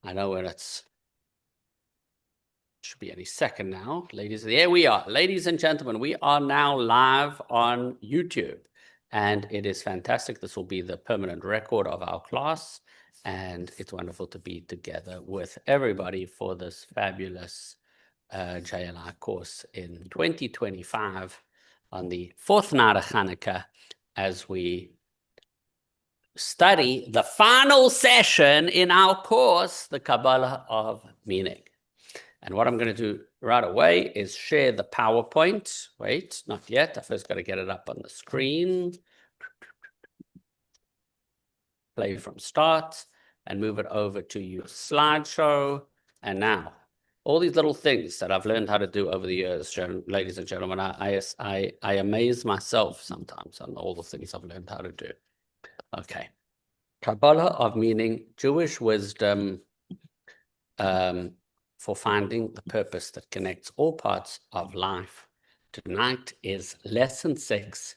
I know when it's should be any second now, ladies. There we are, ladies and gentlemen. We are now live on YouTube, and it is fantastic. This will be the permanent record of our class, and it's wonderful to be together with everybody for this fabulous JLI course in 2025 on the fourth night of Hanukkah, as we study the final session in our course, the Kabbalah of Meaning. And what I'm going to do right away is share the PowerPoint. Wait, not yet. I first got to get it up on the screen. Play from start and move it over to your slideshow. And now, all these little things that I've learned how to do over the years, ladies and gentlemen, I amaze myself sometimes on all the things I've learned how to do. Okay. Kabbalah of Meaning, Jewish wisdom for finding the purpose that connects all parts of life. Tonight is lesson 6.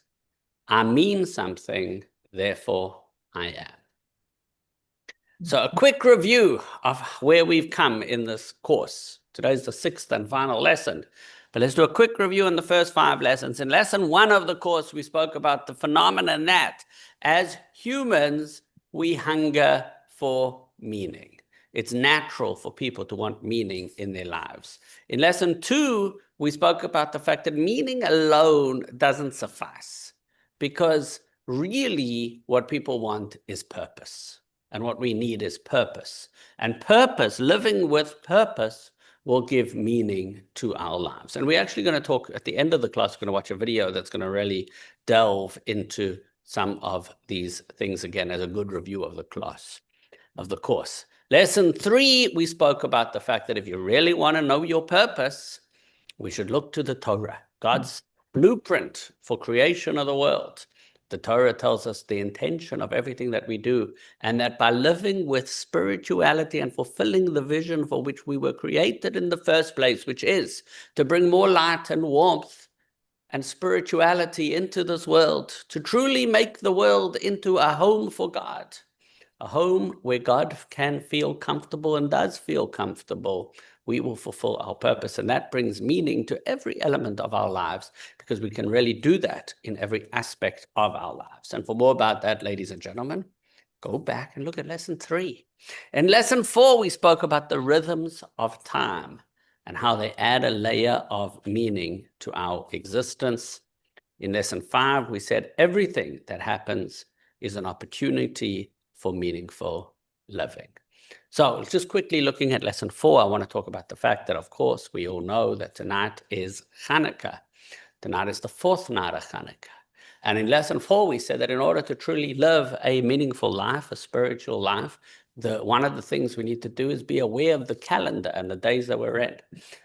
I mean something, therefore I am. So a quick review of where we've come in this course. Today's the 6th and final lesson. But let's do a quick review in the first 5 lessons. In lesson 1 of the course, we spoke about the phenomenon that as humans, we hunger for meaning. It's natural for people to want meaning in their lives. In lesson 2, we spoke about the fact that meaning alone doesn't suffice, because really what people want is purpose. And what we need is purpose. And purpose, living with purpose, will give meaning to our lives. And we're actually going to talk at the end of the class. We're going to watch a video that's going to really delve into some of these things again as a good review of the class, of the course. Lesson 3, we spoke about the fact that if you really want to know your purpose, we should look to the Torah, God's blueprint for creation of the world. The Torah tells us the intention of everything that we do, and that by living with spirituality and fulfilling the vision for which we were created in the first place, which is to bring more light and warmth and spirituality into this world, to truly make the world into a home for God. A home where God can feel comfortable and does feel comfortable, we will fulfill our purpose. And that brings meaning to every element of our lives, because we can really do that in every aspect of our lives. And for more about that, ladies and gentlemen, go back and look at lesson 3. In lesson 4, we spoke about the rhythms of time and how they add a layer of meaning to our existence. In lesson 5, we said everything that happens is an opportunity for meaningful living. So just quickly looking at lesson 4, I want to talk about the fact that, of course, we all know that tonight is Hanukkah. Tonight is the 4th night of Hanukkah. And in lesson 4, we said that in order to truly live a meaningful life, a spiritual life, one of the things we need to do is be aware of the calendar and the days that we're in.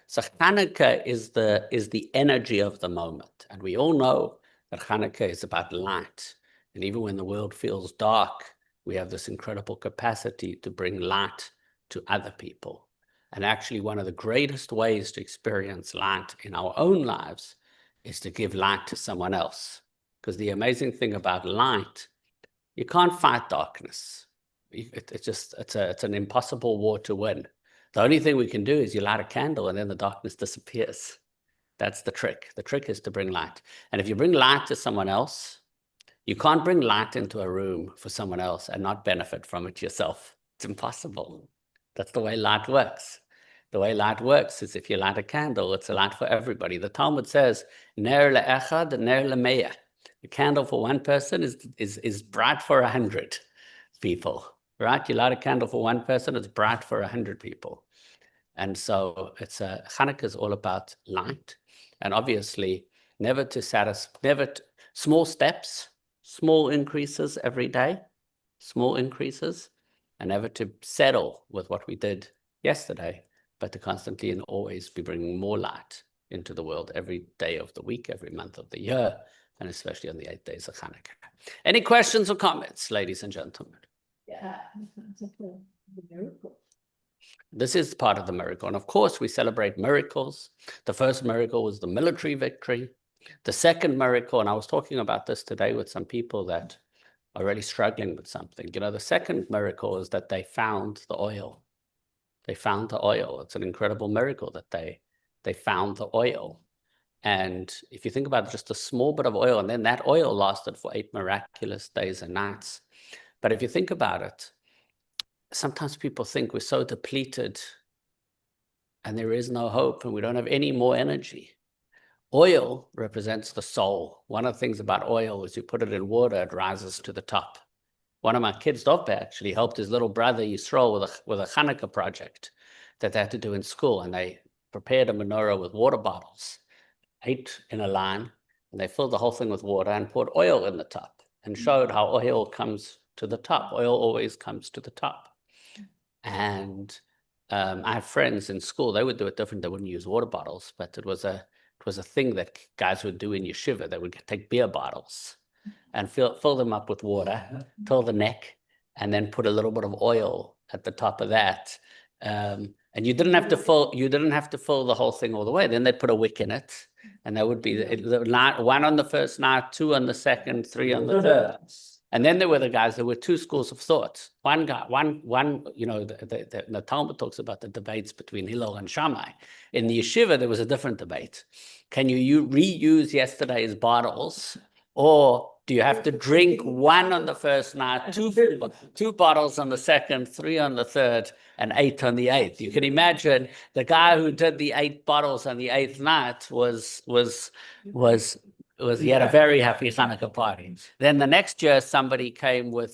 So Hanukkah is the energy of the moment. And we all know that Hanukkah is about light. And even when the world feels dark, we have this incredible capacity to bring light to other people. And actually, one of the greatest ways to experience light in our own lives is to give light to someone else. Because the amazing thing about light, you can't fight darkness. It's an impossible war to win. The only thing we can do is you light a candle and then the darkness disappears. That's the trick. The trick is to bring light. And if you bring light to someone else, you can't bring light into a room for someone else and not benefit from it yourself. It's impossible. That's the way light works. The way light works is if you light a candle, it's a light for everybody. The Talmud says, Ner le'echad, ner le'meya. A candle for one person is bright for 100 people, right? You light a candle for one person, it's bright for 100 people. And so Hanukkah is all about light. And obviously, small steps, small increases every day, small increases, and never to settle with what we did yesterday, but to constantly and always be bringing more light into the world every day of the week, every month of the year, and especially on the 8 days of Hanukkah. Any questions or comments, ladies and gentlemen? Yeah, that's the miracle. This is part of the miracle. And of course, we celebrate miracles. The first miracle was the military victory. The second miracle, and I was talking about this today with some people that are really struggling with something. You know, the second miracle is that they found the oil. They found the oil. It's an incredible miracle that they found the oil. And if you think about just a small bit of oil, and then that oil lasted for 8 miraculous days and nights. But if you think about it, sometimes people think we're so depleted and there is no hope and we don't have any more energy. Oil represents the soul. One of the things about oil is you put it in water, it rises to the top. One of my kids, Doppe, actually helped his little brother Yisrael with a Hanukkah project that they had to do in school. And they prepared a menorah with water bottles, 8 in a line, and they filled the whole thing with water and poured oil in the top and showed how oil comes to the top. Oil always comes to the top. And I have friends in school, they would do it different. They wouldn't use water bottles, but it was a thing that guys would do in yeshiva. They would take beer bottles and fill them up with water till the neck, and then put a little bit of oil at the top of that. And you didn't have to fill the whole thing all the way. Then they'd put a wick in it, and that would be the night, 1 on the first night, 2 on the second, 3 on the third. And then there were the guys, there were 2 schools of thought. One, you know, the Talmud talks about the debates between Hillel and Shammai. In the yeshiva, there was a different debate. Can you reuse yesterday's bottles, or do you have to drink 1 on the first night, 2 bottles on the second, 3 on the third, and 8 on the 8th? You can imagine the guy who did the 8 bottles on the 8th night he had a very happy Hanukkah party. Then the next year, somebody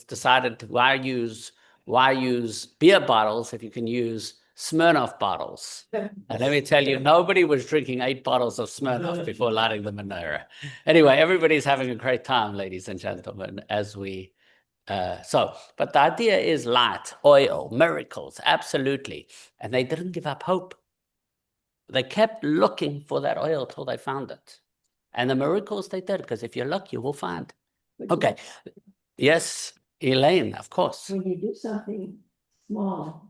decided to why use beer bottles if you can use Smirnoff bottles. And let me tell you, nobody was drinking 8 bottles of Smirnoff before lighting the menorah. Anyway, everybody's having a great time, ladies and gentlemen, as we but the idea is light, oil, miracles, absolutely. And they didn't give up hope. They kept looking for that oil till they found it. And the miracles they did, because if you look, you will find. Okay. Yes, Elaine, of course. When you do something small,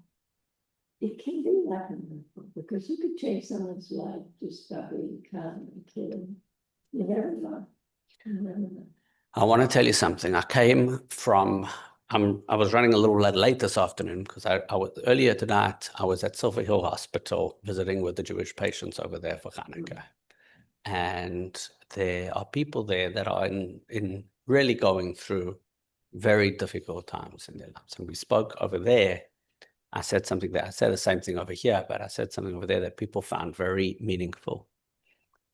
it can be like a miracle, because you could change someone's life just by being kind and caring. You never know. I want to tell you something. I came from, I was running a little late this afternoon because earlier tonight, I was at Silver Hill Hospital visiting with the Jewish patients over there for Hanukkah. And there are people there that are in really going through very difficult times in their lives. And we spoke over there. I said something there. I said the same thing over here, but I said something over there that people found very meaningful,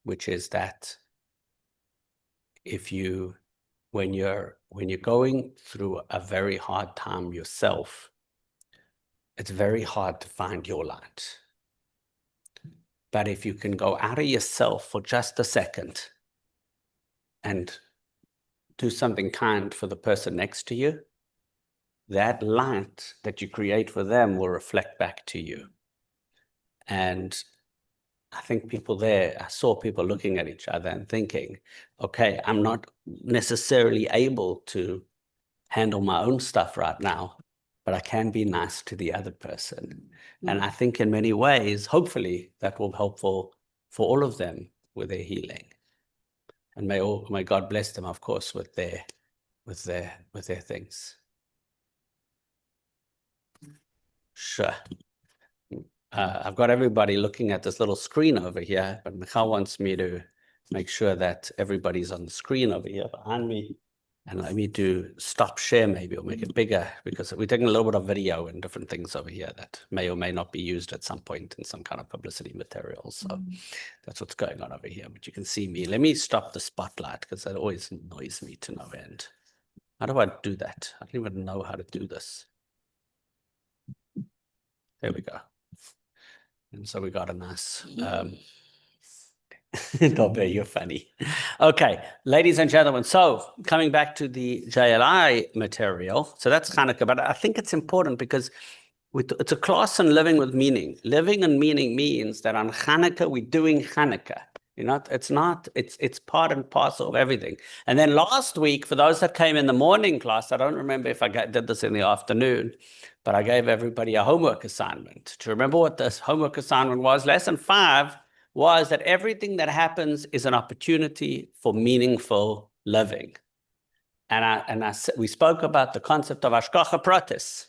which is that when you're going through a very hard time yourself, it's very hard to find your light. But if you can go out of yourself for just a second and do something kind for the person next to you, that light that you create for them will reflect back to you. And I think I saw people looking at each other and thinking, okay, I'm not necessarily able to handle my own stuff right now, but I can be nice to the other person. And I think in many ways, hopefully, that will be helpful for all of them with their healing. And may God bless them, of course, with their things. Sure. I've got everybody looking at this little screen over here, but Michal wants me to make sure that everybody's on the screen over here behind me. And let me stop share maybe, or make it bigger, because we're taking a little bit of video and different things over here that may or may not be used at some point in some kind of publicity material. So that's what's going on over here. But you can see me. Let me stop the spotlight, because that always annoys me to no end. How do I do that? I don't even know how to do this. There we go. And so we got a nice... Dobbe, you're funny. Okay, ladies and gentlemen, so coming back to the JLI material, so that's Hanukkah, but I think it's important because it's a class on living with meaning. Living and meaning means that on Hanukkah, we're doing Hanukkah. You know, it's part and parcel of everything. And then last week, for those that came in the morning class, I don't remember if I did this in the afternoon, but I gave everybody a homework assignment. Do you remember what this homework assignment was? Lesson 5 was that everything that happens is an opportunity for meaningful living. And we spoke about the concept of Hashgacha Pratis,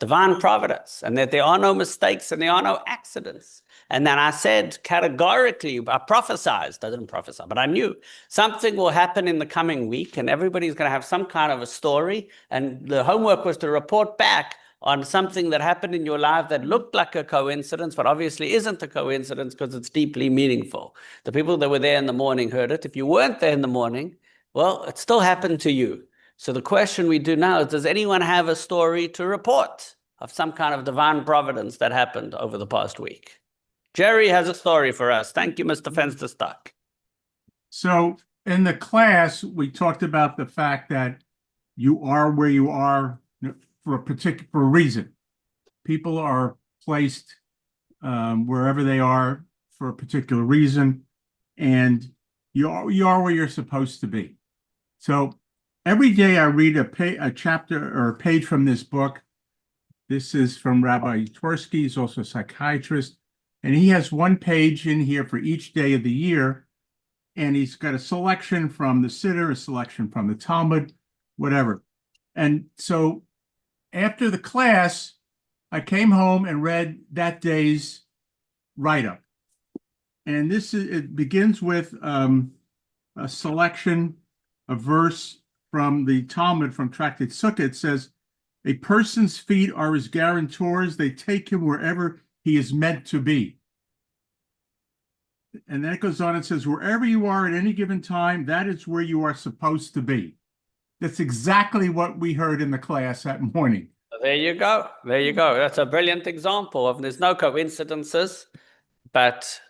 divine providence, and that there are no mistakes and there are no accidents. And then I said categorically, I prophesized, I didn't prophesy, but I knew something will happen in the coming week and everybody's going to have some kind of a story. And the homework was to report back on something that happened in your life that looked like a coincidence, but obviously isn't a coincidence because it's deeply meaningful. The people that were there in the morning heard it. If you weren't there in the morning, well, it still happened to you. So the question we do now is, does anyone have a story to report of some kind of divine providence that happened over the past week? Jerry has a story for us. Thank you, Mr. Fensterstock. So in the class, we talked about the fact that you are where you are for a particular reason. People are placed wherever they are for a particular reason, and you are where you're supposed to be. So every day I read a chapter or a page from this book. This is from Rabbi Twersky. He's also a psychiatrist. And he has one page in here for each day of the year. And he's got a selection from the Siddur, a selection from the Talmud, whatever. And so after the class, I came home and read that day's write-up. And it begins with a selection, a verse from the Talmud, from Tractate Sukkah. It says, "A person's feet are his guarantors. They take him wherever he is meant to be." And then it goes on and says, wherever you are at any given time, that is where you are supposed to be. That's exactly what we heard in the class that morning. There you go. There you go. That's a brilliant example of there's no coincidences, but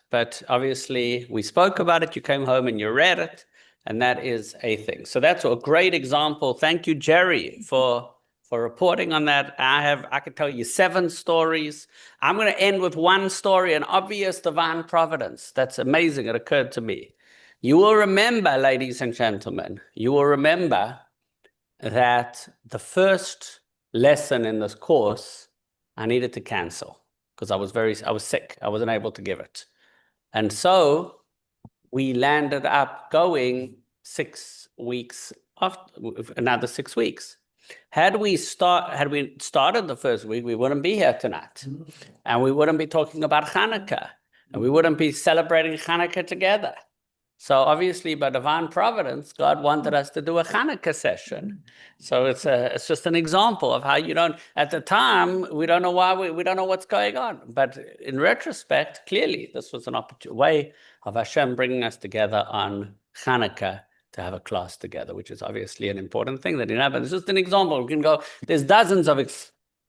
obviously we spoke about it. You came home and you read it, and that is a thing. So that's a great example. Thank you, Jerry, for reporting on that. I could tell you 7 stories. I'm going to end with one story, an obvious divine providence. That's amazing. It occurred to me. You will remember, ladies and gentlemen, you will remember that the first lesson in this course, I needed to cancel because I was sick. I wasn't able to give it. And so we landed up going 6 weeks after, another 6 weeks. Had we started the first week, we wouldn't be here tonight. And we wouldn't be talking about Hanukkah. And we wouldn't be celebrating Hanukkah together. So obviously, by divine providence, God wanted us to do a Hanukkah session. So it's just an example of how at the time, we don't know why, we don't know what's going on. But in retrospect, clearly, this was an way of Hashem bringing us together on Hanukkah to have a class together, which is obviously an important thing that didn't happen. It's just an example. We can go, there's dozens of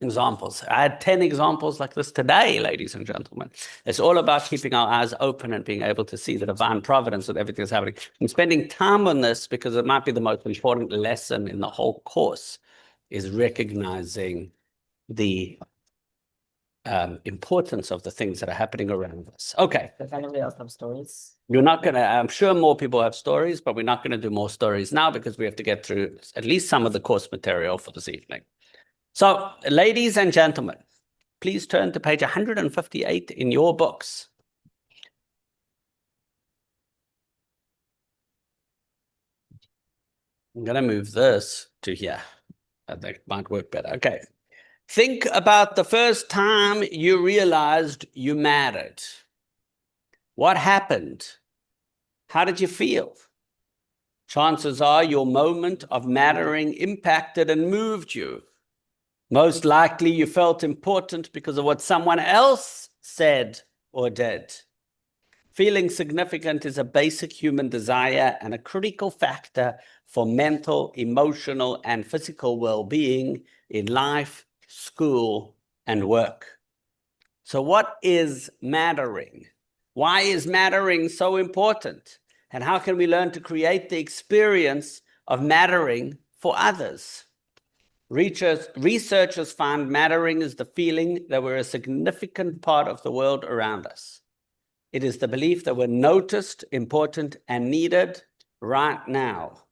examples. I had 10 examples like this today, ladies and gentlemen. It's all about keeping our eyes open and being able to see the divine providence of everything that's happening. I'm spending time on this because it might be the most important lesson in the whole course, is recognizing the importance of the things that are happening around us. Okay. Does anybody else have stories? You're not going to, I'm sure more people have stories, but we're not going to do more stories now because we have to get through at least some of the course material for this evening. So, ladies and gentlemen, please turn to page 158 in your books. I'm going to move this to here. I think it might work better. Okay. Think about the first time you realized you mattered. What happened? How did you feel? Chances are your moment of mattering impacted and moved you. Most likely you felt important because of what someone else said or did. Feeling significant is a basic human desire and a critical factor for mental, emotional, and physical well-being in life, school, and work. So what is mattering? Why is mattering so important? And how can we learn to create the experience of mattering for others? Researchers find mattering is the feeling that we're a significant part of the world around us. It is the belief that we're noticed, important, and needed right now.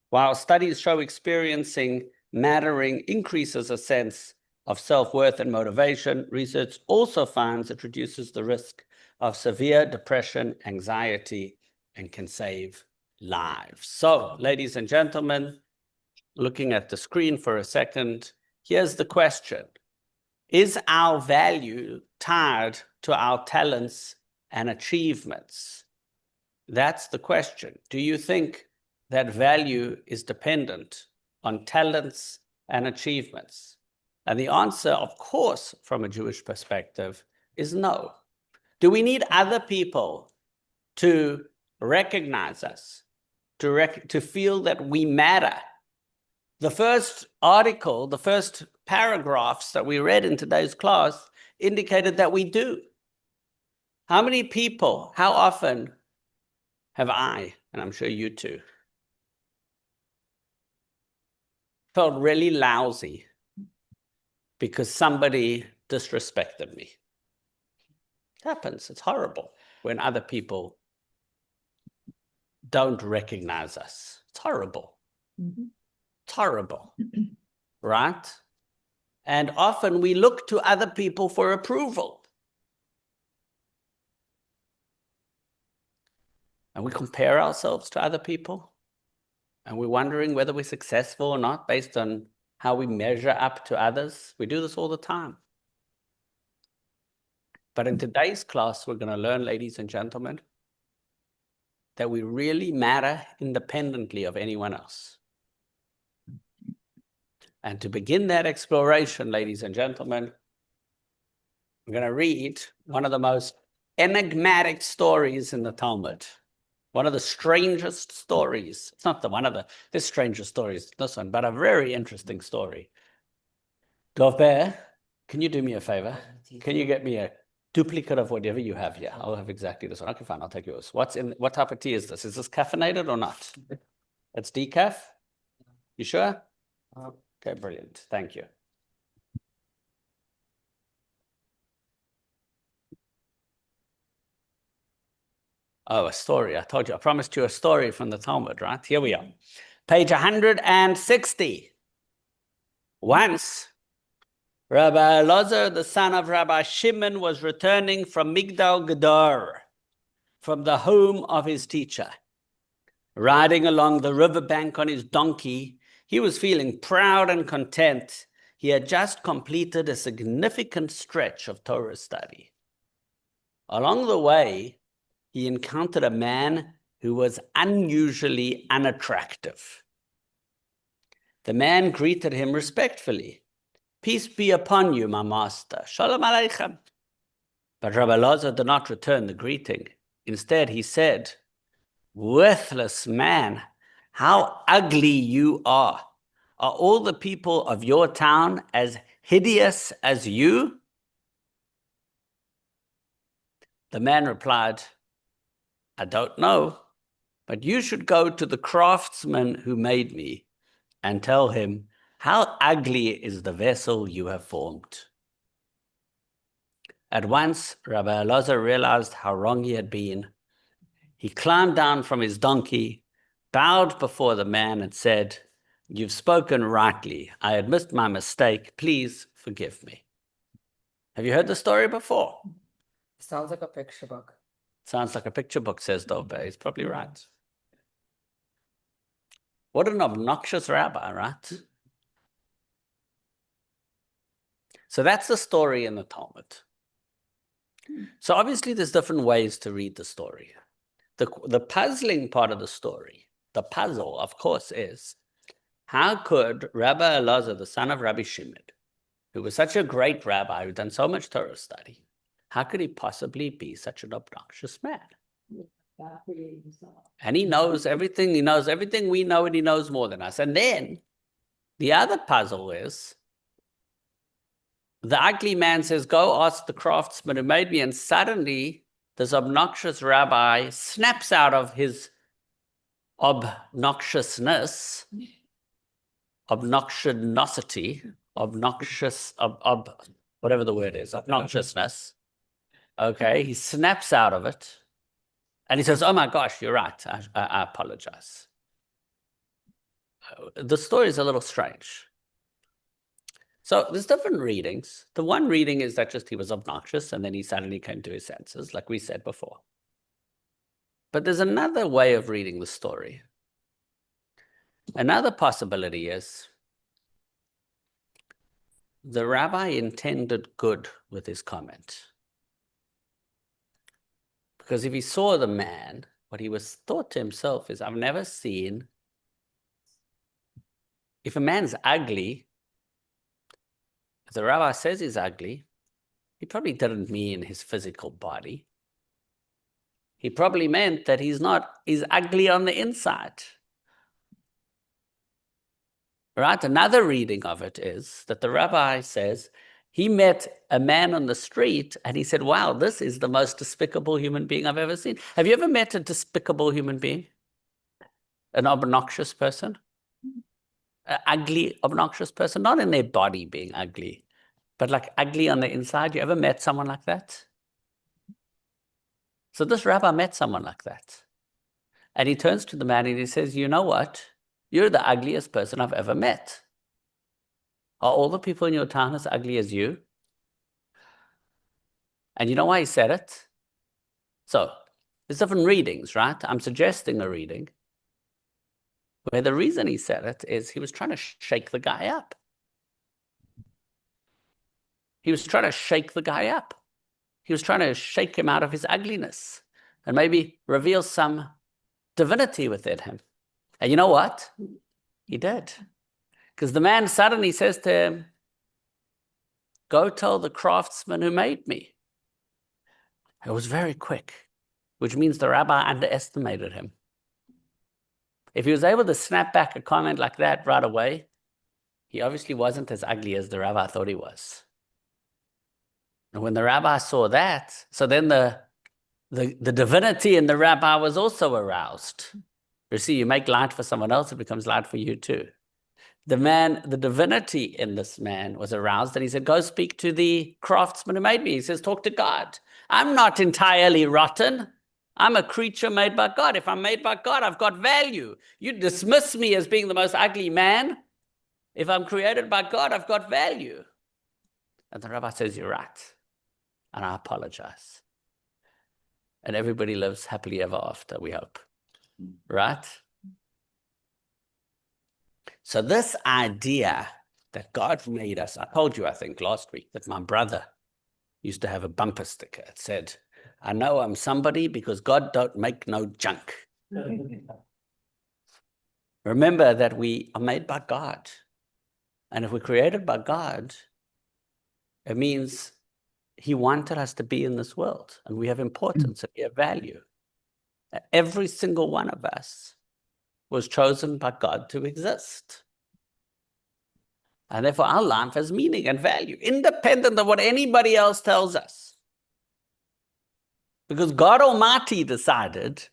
While studies show experiencing mattering increases a sense of self-worth and motivation, research also finds it reduces the risk of severe depression, anxiety, and can save lives. So, ladies and gentlemen, looking at the screen for a second, here's the question. Is our value tied to our talents and achievements? That's the question. Do you think that value is dependent on talents and achievements? And the answer, of course, from a Jewish perspective, is no. Do we need other people to recognize us, to feel that we matter? The first article, the first paragraphs that we read in today's class indicated that we do. How many people, how often have I, and I'm sure you too, felt really lousy because somebody disrespected me? It happens. It's horrible when other people don't recognize us. It's horrible. It's horrible, right? And often we look to other people for approval. And we compare ourselves to other people. And we're wondering whether we're successful or not based on how we measure up to others. We do this all the time. But in today's class, we're going to learn, ladies and gentlemen, that we really matter independently of anyone else. And to begin that exploration, ladies and gentlemen, I'm going to read one of the most enigmatic stories in the Talmud. One of the strangest stories. It's not the strangest stories, this one, but a very interesting story. Dov Bear, can you do me a favor? Can you get me a duplicate of whatever you have here? I'll have exactly this one. Okay, fine, I'll take yours. What type of tea is this? Is this caffeinated or not? It's decaf? You sure? Okay, brilliant. Thank you. Oh, a story. I told you, I promised you a story from the Talmud, right? Here we are. Page 160. Once, Rabbi Elazar, the son of Rabbi Shimon, was returning from Migdal Gadar, from the home of his teacher. Riding along the riverbank on his donkey, he was feeling proud and content. He had just completed a significant stretch of Torah study. Along the way, he encountered a man who was unusually unattractive. The man greeted him respectfully. "Peace be upon you, my master. Shalom aleichem." But Rabbi Elazar did not return the greeting. Instead, he said, "Worthless man, how ugly you are. Are all the people of your town as hideous as you?" The man replied, "I don't know, but you should go to the craftsman who made me and tell him, how ugly is the vessel you have formed." At once, Rabbi Elazar realized how wrong he had been. He climbed down from his donkey, bowed before the man and said, "You've spoken rightly. I admit my mistake. Please forgive me." Have you heard the story before? Sounds like a picture book. Sounds like a picture book, says Dobe. He's probably right. What an obnoxious rabbi, right? So that's the story in the Talmud. So obviously there's different ways to read the story. The puzzling part of the story, the puzzle, of course, is how could Rabbi Elazar, the son of Rabbi Shimon, who was such a great rabbi, who'd done so much Torah study, how could he possibly be such an obnoxious man? And he knows everything we know, and he knows more than us. And then the other puzzle is, the ugly man says, "Go ask the craftsman who made me," and suddenly this obnoxious rabbi snaps out of his obnoxiousness, whatever the word is, obnoxiousness. Okay, he snaps out of it. And he says, "Oh my gosh, you're right. I apologize." The story is a little strange. So there's different readings. The one reading is that just he was obnoxious and then he suddenly came to his senses, like we said before. But there's another way of reading the story. Another possibility is the rabbi intended good with his comment. Because if he saw the man, what he was thought to himself is, I've never seen, if a man's ugly, if the rabbi says he's ugly, he probably didn't mean his physical body. He probably meant that he's ugly on the inside. Right? Another reading of it is that the rabbi says he met a man on the street and he said, wow, this is the most despicable human being I've ever seen. Have you ever met a despicable human being? An obnoxious person? An ugly, obnoxious person? Not in their body being ugly, but like ugly on the inside. You ever met someone like that? So this rabbi met someone like that. And he turns to the man and he says, you know what? You're the ugliest person I've ever met. Are all the people in your town as ugly as you? And you know why he said it? So there's different readings, right? I'm suggesting a reading where the reason he said it is he was trying to shake the guy up. He was trying to shake the guy up. He was trying to shake him out of his ugliness and maybe reveal some divinity within him. And you know what? He did. Because the man suddenly says to him, go tell the craftsman who made me. It was very quick, which means the rabbi underestimated him. If he was able to snap back a comment like that right away, he obviously wasn't as ugly as the rabbi thought he was. And when the rabbi saw that, so then the divinity in the rabbi was also aroused. You see, you make light for someone else, it becomes light for you too. The divinity in this man was aroused, and he said, go speak to the craftsman who made me. He says, talk to God. I'm not entirely rotten. I'm a creature made by God. If I'm made by God, I've got value. You dismiss me as being the most ugly man. If I'm created by God, I've got value. And the rabbi says, you're right. And I apologize. And everybody lives happily ever after, we hope. Right? So this idea that God made us, I told you, I think, last week, that my brother used to have a bumper sticker. It said, I know I'm somebody because God don't make no junk. Remember that we are made by God. And if we're created by God, it means he wanted us to be in this world. And we have importance and we have value. Every single one of us was chosen by God to exist. And therefore our life has meaning and value, independent of what anybody else tells us. Because God Almighty decided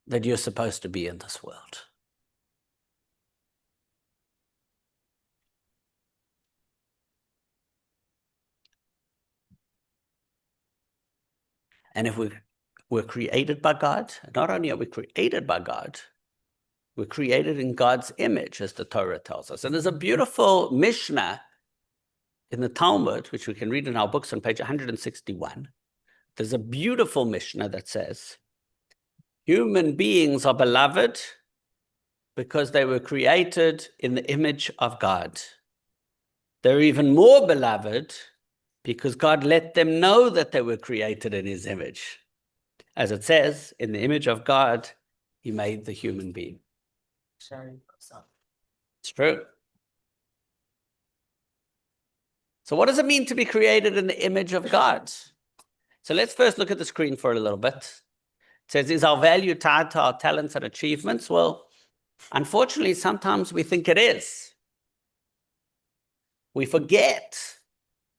that you're supposed to be in this world. And if we're created by God, not only are we created by God, we're created in God's image, as the Torah tells us. And there's a beautiful Mishnah in the Talmud, which we can read in our books on page 161. There's a beautiful Mishnah that says, human beings are beloved because they were created in the image of God. They're even more beloved because God let them know that they were created in his image. As it says, in the image of God, he made the human being. It's true. So what does it mean to be created in the image of God? So let's first look at the screen for a little bit. It says, is our value tied to our talents and achievements? Well, unfortunately, sometimes we think it is. We forget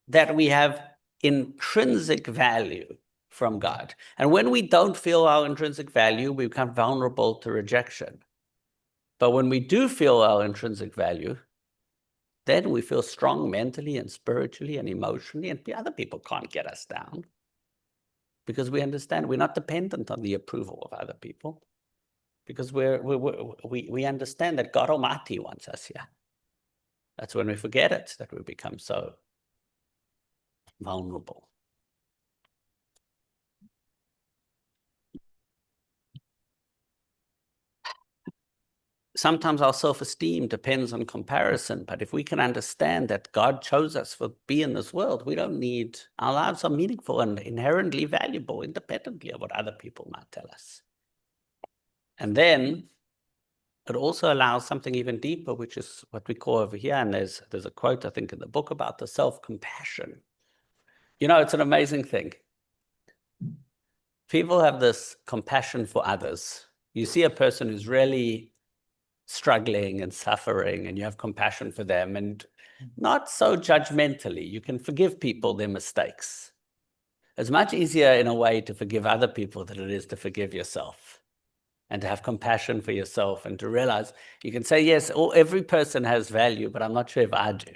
that we have intrinsic value from God. And when we don't feel our intrinsic value, we become vulnerable to rejection. But when we do feel our intrinsic value, then we feel strong mentally and spiritually and emotionally, and other people can't get us down because we understand we're not dependent on the approval of other people, because we understand that God Almighty wants us here. That's when we forget it, that we become so vulnerable. sometimes our self-esteem depends on comparison, but if we can understand that God chose us to be in this world, we don't need, our lives are meaningful and inherently valuable, independently of what other people might tell us. And then it also allows something even deeper, which is what we call over here, and there's a quote, I think, in the book about the self-compassion. You know, it's an amazing thing. People have this compassion for others. You see a person who's really struggling and suffering, and you have compassion for them, and not so judgmentally. You can forgive people their mistakes. It's much easier in a way to forgive other people than it is to forgive yourself, and to have compassion for yourself, and to realize you can say, yes, every person has value, but I'm not sure if I do.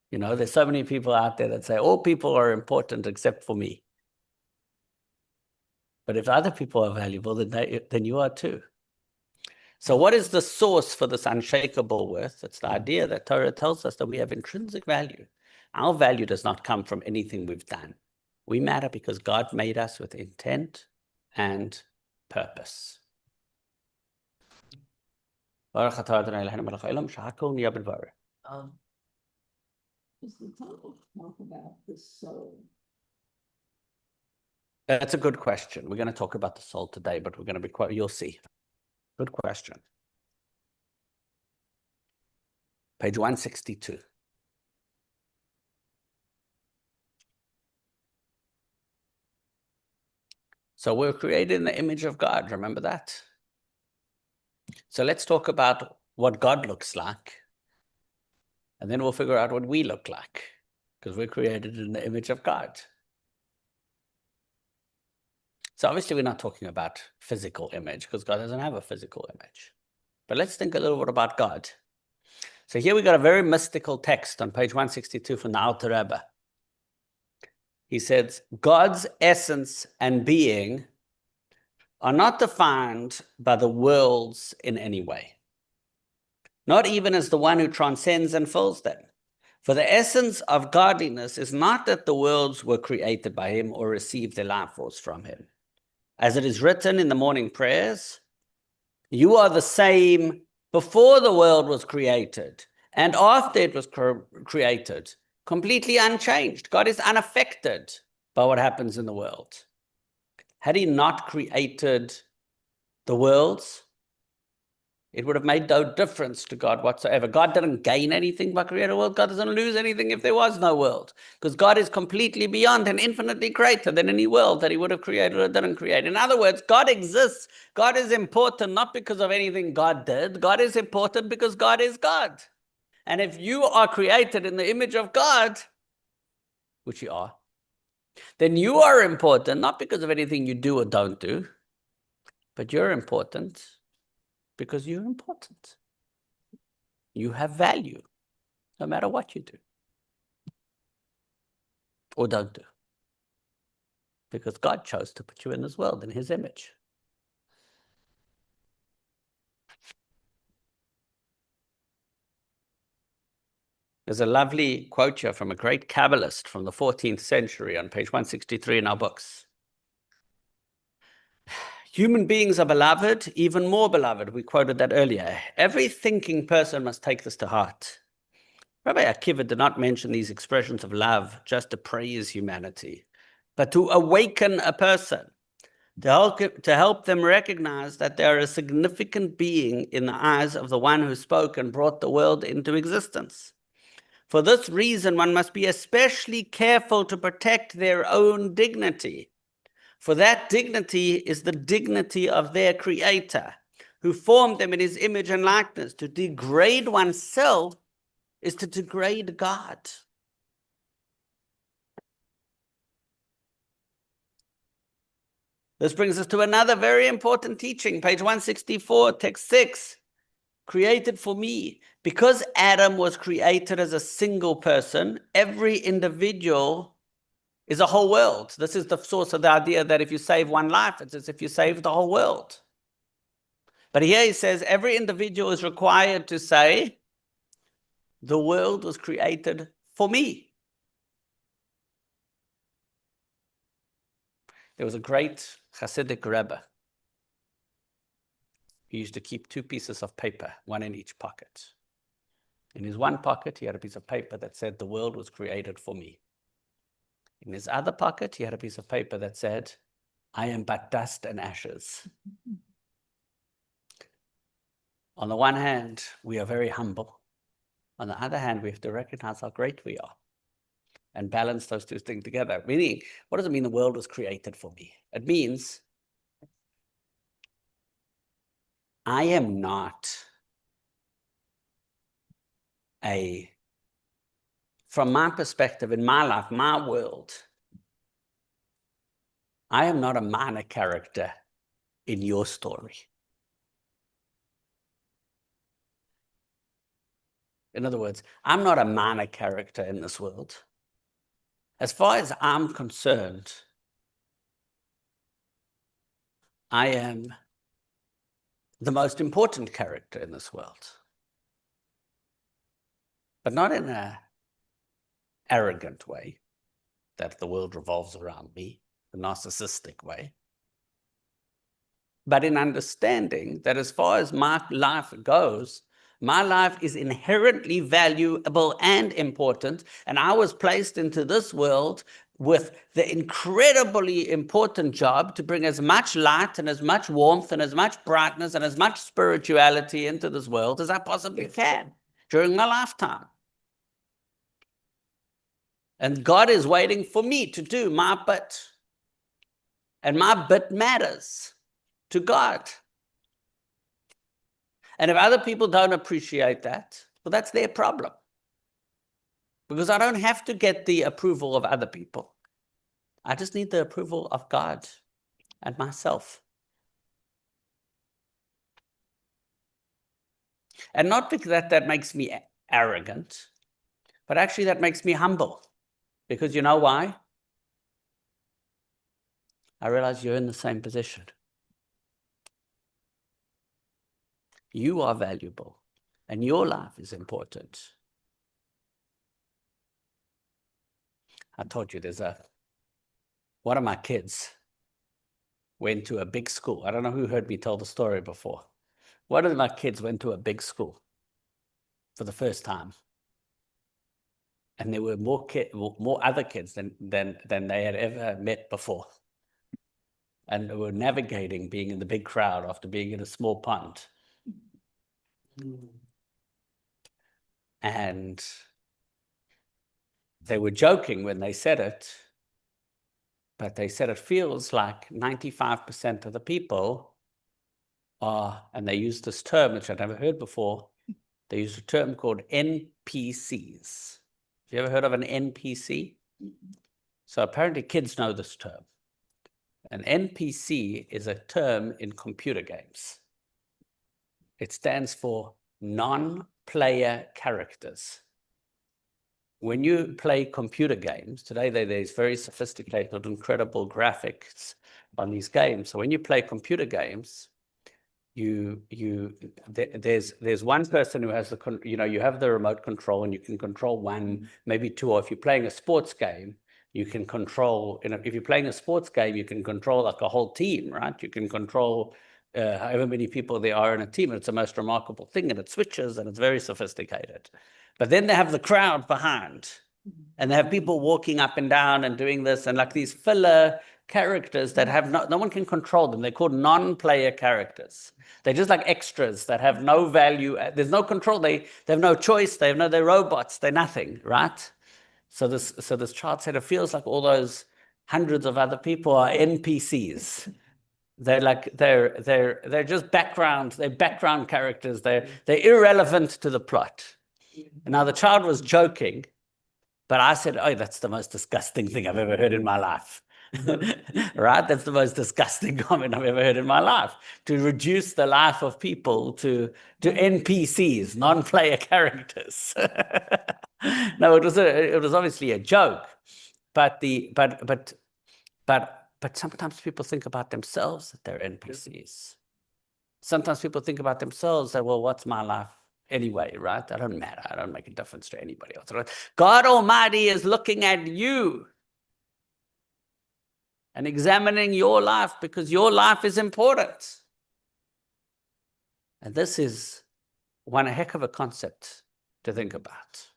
You know, there's so many people out there that say all people are important except for me. But if other people are valuable, then you are too. So what is the source for this unshakable worth? It's the idea that Torah tells us that we have intrinsic value. Our value does not come from anything we've done. We matter because God made us with intent and purpose. Does the Talmud talk about the soul? That's a good question. We're going to talk about the soul today, but we're going to be quite, you'll see. Good question. Page 162. So we're created in the image of God. Remember that? So let's talk about what God looks like. And then we'll figure out what we look like, because we're created in the image of God. So obviously we're not talking about physical image, because God doesn't have a physical image. But let's think a little bit about God. So here we got a very mystical text on page 162 from the Alter Rebbe. He says, God's essence and being are not defined by the worlds in any way, not even as the one who transcends and fills them. For the essence of godliness is not that the worlds were created by him or received their life force from him. As it is written in the morning prayers, you are the same before the world was created and after it was created, completely unchanged. God is unaffected by what happens in the world. Had he not created the worlds, it would have made no difference to God whatsoever. God didn't gain anything by creating a world. God doesn't lose anything if there was no world, because God is completely beyond and infinitely greater than any world that he would have created or didn't create. In other words, God exists. God is important not because of anything God did. God is important because God is God. And if you are created in the image of God, which you are, then you are important not because of anything you do or don't do, but you're important because you're important. You have value, no matter what you do or don't do, because God chose to put you in this world in his image. There's a lovely quote here from a great Kabbalist from the 14th century on page 163 in our books. Human beings are beloved, even more beloved. We quoted that earlier. Every thinking person must take this to heart. Rabbi Akiva did not mention these expressions of love just to praise humanity, but to awaken a person, to help them recognize that they are a significant being in the eyes of the one who spoke and brought the world into existence. For this reason, one must be especially careful to protect their own dignity, for that dignity is the dignity of their creator, who formed them in his image and likeness. To degrade oneself is to degrade God. This brings us to another very important teaching, page 164, text 6. Created for me. Because Adam was created as a single person, every individual is a whole world. This is the source of the idea that if you save one life, it's as if you save the whole world. But here he says every individual is required to say, the world was created for me. There was a great Hasidic Rebbe. he used to keep 2 pieces of paper, one in each pocket. In his one pocket, he had a piece of paper that said, the world was created for me. In his other pocket, he had a piece of paper that said, I am but dust and ashes. On the one hand, we are very humble. On the other hand, we have to recognize how great we are and balance those 2 things together. Meaning, what does it mean the world was created for me? It means I am not from my perspective, in my life, my world, I am not a minor character in your story. In other words, I'm not a minor character in this world. As far as I'm concerned, I am the most important character in this world. But not in an arrogant way, that the world revolves around me, a narcissistic way. But in understanding that as far as my life goes, my life is inherently valuable and important, and I was placed into this world with the incredibly important job to bring as much light and as much warmth and as much brightness and as much spirituality into this world as I possibly can during my lifetime. And God is waiting for me to do my bit. And my bit matters to God. And if other people don't appreciate that, well, that's their problem. Because I don't have to get the approval of other people. I just need the approval of God and myself. And not because that makes me arrogant, but actually that makes me humble. Because you know why? I realize you're in the same position. You are valuable, and your life is important. I told you one of my kids went to a big school. I don't know who heard me tell the story before. One of my kids went to a big school for the first time. And there were more other kids than they had ever met before. And they were navigating being in the big crowd after being in a small pond. And they were joking when they said it, but they said it feels like 95% of the people are, and they used this term, which I'd never heard before, they used a term called NPCs. Have you ever heard of an NPC? So apparently kids know this term. An NPC is a term in computer games. It stands for non-player characters. When you play computer games, today there's very sophisticated, incredible graphics on these games. So when you play computer games, there's one person who has you have the remote control and you can control one, maybe two, or if you're playing a sports game, you can control, if you're playing a sports game, you can control like a whole team, right? You can control however many people there are in a team. And it's the most remarkable thing, and it switches and it's very sophisticated. But then they have the crowd behind, and they have people walking up and down and doing this, and like these filler characters that have no one can control them. They're called non-player characters. They're just like extras that have no value. There's no control. They have no choice. They're robots. They're nothing, right? So this chart said it feels like all those hundreds of other people are NPCs. They're just background. They're background characters. They're irrelevant to the plot. And now the child was joking, but I said, "Oh, that's the most disgusting thing I've ever heard in my life." Right? That's the most disgusting comment I've ever heard in my life. To reduce the life of people to NPCs, non-player characters. No, it was obviously a joke, but sometimes people think about themselves that they're NPCs. Sometimes people think about themselves that, well, what's my life anyway, right? I don't matter. I don't make a difference to anybody else. God Almighty is looking at you and examining your life because your life is important. And this is one heck of a concept to think about.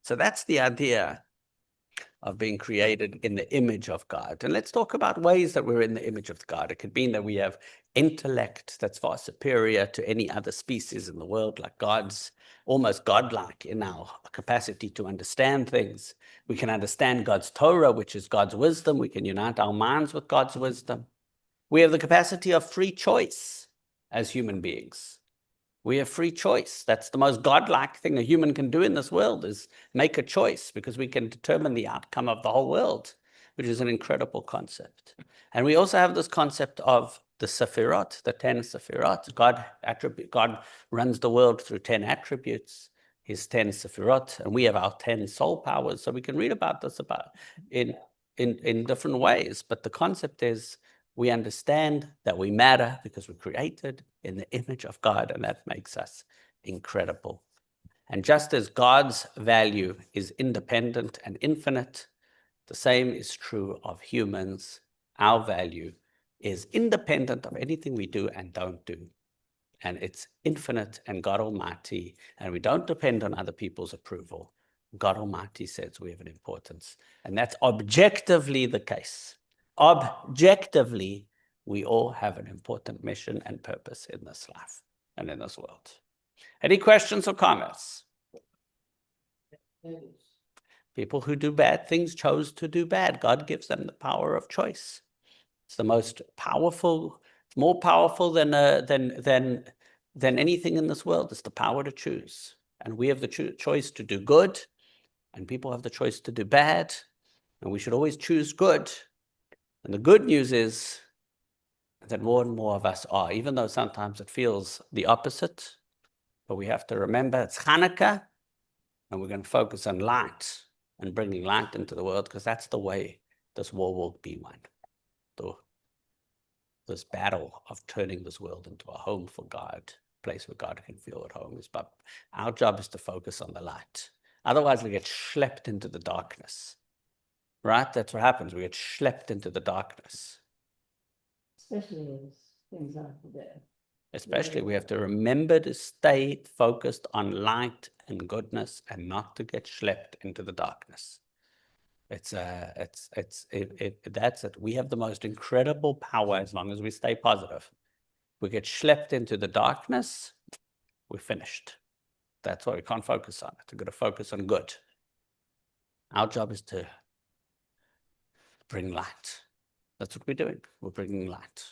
So that's the idea of being created in the image of God. And let's talk about ways that we're in the image of God. It could mean that we have intellect that's far superior to any other species in the world, like God's, almost godlike in our capacity to understand things. We can understand God's Torah, which is God's wisdom. We can unite our minds with God's wisdom. We have the capacity of free choice as human beings. We have free choice. That's the most godlike thing a human can do in this world, is make a choice, because we can determine the outcome of the whole world, which is an incredible concept. And we also have this concept of the Sefirot, the 10 Sefirot. God runs the world through 10 attributes, his 10 Sefirot, and we have our 10 soul powers. So we can read about this in different ways. But the concept is, we understand that we matter because we're created in the image of God, and that makes us incredible. And just as God's value is independent and infinite, the same is true of humans. Our value is independent of anything we do and don't do. And it's infinite and God Almighty, and we don't depend on other people's approval. God Almighty says we have an importance, and that's objectively the case. Objectively, we all have an important mission and purpose in this life and in this world. Any questions or comments? People who do bad things chose to do bad. God gives them the power of choice. It's the most powerful, more powerful than anything in this world. It's the power to choose. And we have the choice to do good, and people have the choice to do bad, and we should always choose good. And the good news is that more and more of us are, even though sometimes it feels the opposite. But we have to remember it's Hanukkah, and we're going to focus on light and bringing light into the world, because that's the way this war will be won. This battle of turning this world into a home for God, a place where God can feel at home. But our job is to focus on the light. Otherwise, we get schlepped into the darkness. Right? That's what happens. We get schlepped into the darkness. Especially as things are today. Especially, we have to remember to stay focused on light and goodness and not to get schlepped into the darkness. That's it. We have the most incredible power as long as we stay positive. We get schlepped into the darkness, we're finished. That's why we can't focus on it. We've got to focus on good. Our job is to bring light. That's what we're doing. We're bringing light.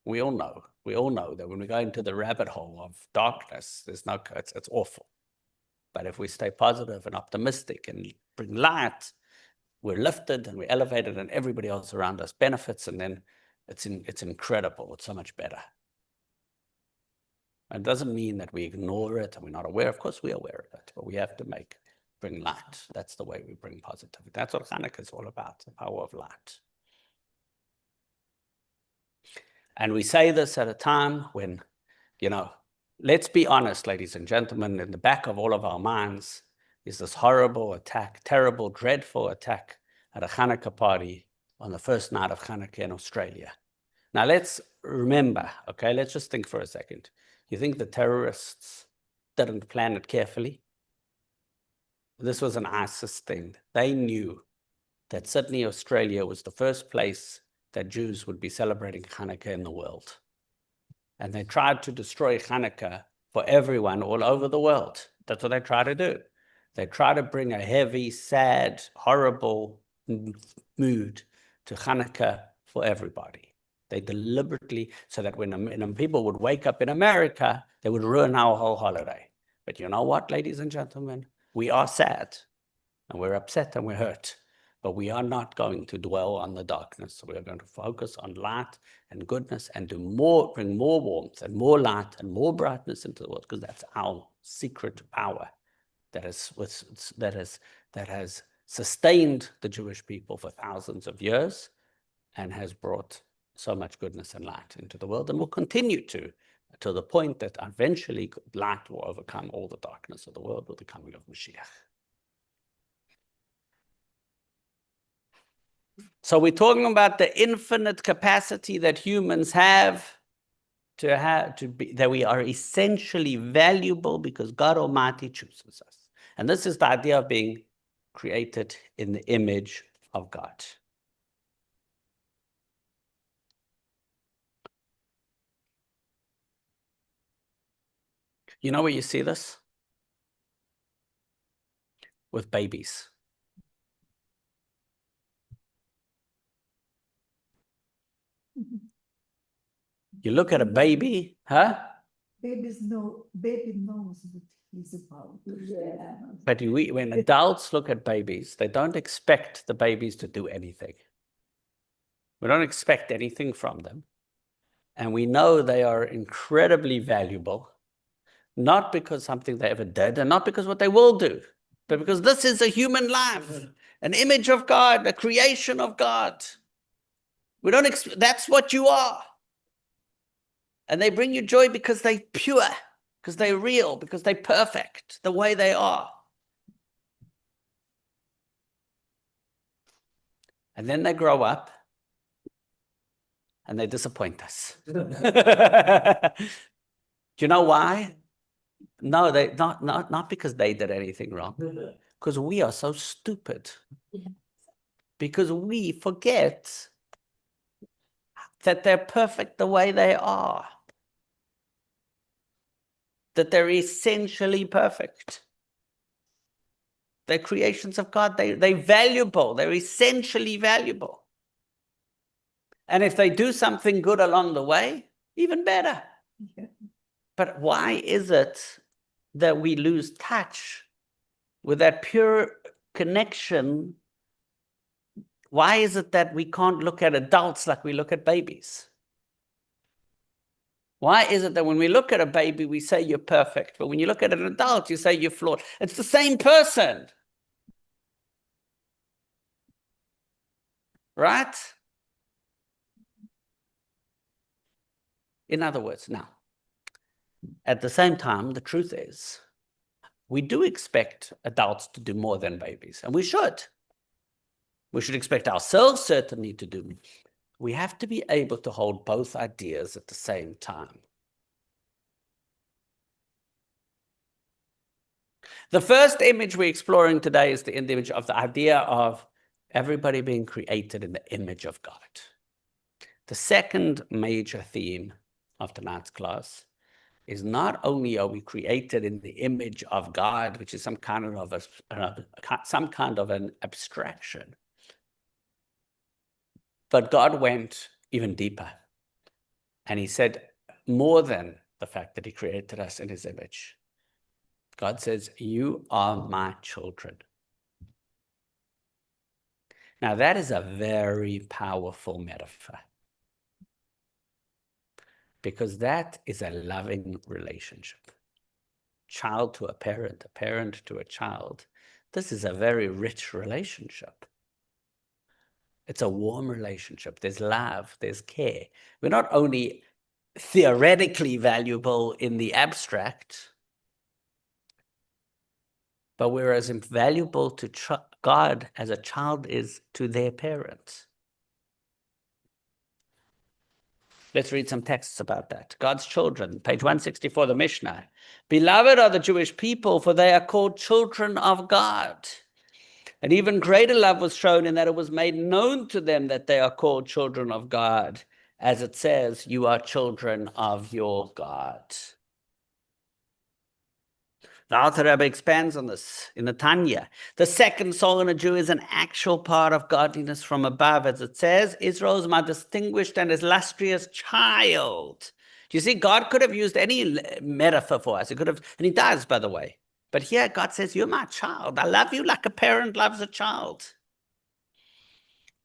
We all know that when we go into the rabbit hole of darkness, it's awful. But if we stay positive and optimistic and bring light, we're lifted and we're elevated, and everybody else around us benefits, and then it's incredible. It's so much better. It doesn't mean that we ignore it and we're not aware. Of course, we're aware of it, but we have to bring light. That's the way we bring positivity. That's what Hanukkah is all about, the power of light. And we say this at a time when, let's be honest, ladies and gentlemen, in the back of all of our minds is this horrible attack, terrible, dreadful attack at a Hanukkah party on the first night of Hanukkah in Australia. Now let's remember, okay, let's just think for a second. You think the terrorists didn't plan it carefully? This was an ISIS thing. They knew that Sydney, Australia was the first place that Jews would be celebrating Hanukkah in the world. And they tried to destroy Hanukkah for everyone all over the world. That's what they try to do. They try to bring a heavy, sad, horrible mood to Hanukkah for everybody. They deliberately, so that when people would wake up in America, they would ruin our whole holiday. But you know what, ladies and gentlemen? We are sad, and we're upset, and we're hurt. But we are not going to dwell on the darkness. We are going to focus on light and goodness and bring more warmth and more light and more brightness into the world, because that's our secret power that has sustained the Jewish people for thousands of years and has brought so much goodness and light into the world, and will continue to the point that eventually light will overcome all the darkness of the world with the coming of Mashiach. So we're talking about the infinite capacity that humans have to be, that we are essentially valuable because God Almighty chooses us. And this is the idea of being created in the image of God. You know where you see this? With babies. You look at a baby, huh? Baby knows what he's about. Yeah. But when adults look at babies, they don't expect the babies to do anything. We don't expect anything from them. And we know they are incredibly valuable, not because something they ever did and not because what they will do, but because this is a human life, an image of God, a creation of God. We don't that's what you are. And they bring you joy because they're pure, because they're real, because they're perfect, the way they are. And then they grow up and they disappoint us. Do you know why? No, they not because they did anything wrong. Because we are so stupid. Because we forget that they're perfect the way they are. That they're essentially perfect. They're creations of God. They're valuable. They're essentially valuable. And if they do something good along the way, even better. Yeah. But why is it that we lose touch with that pure connection? Why is it that we can't look at adults like we look at babies? Why is it that when we look at a baby, we say you're perfect, but when you look at an adult, you say you're flawed? It's the same person. Right? In other words, now, at the same time, the truth is, we do expect adults to do more than babies, and we should. We should expect ourselves certainly to do. We have to be able to hold both ideas at the same time. The first image we're exploring today is the image of the idea of everybody being created in the image of God. The second major theme of tonight's class is not only are we created in the image of God, which is some kind of an abstraction, but God went even deeper. And he said more than the fact that he created us in his image. God says, you are my children. Now that is a very powerful metaphor, because that is a loving relationship. Child to a parent to a child. This is a very rich relationship. It's a warm relationship. There's love, there's care. We're not only theoretically valuable in the abstract, but we're as valuable to God as a child is to their parents. Let's read some texts about that. God's children, page 164, the Mishnah. Beloved are the Jewish people, for they are called children of God. An even greater love was shown in that it was made known to them that they are called children of God. As it says, you are children of your God. The Alter Rebbe expands on this in the Tanya. The second soul in a Jew is an actual part of godliness from above. As it says, Israel is my distinguished and illustrious child. Do you see, God could have used any metaphor for us. He could have, and he does, by the way. But here God says, you're my child. I love you like a parent loves a child.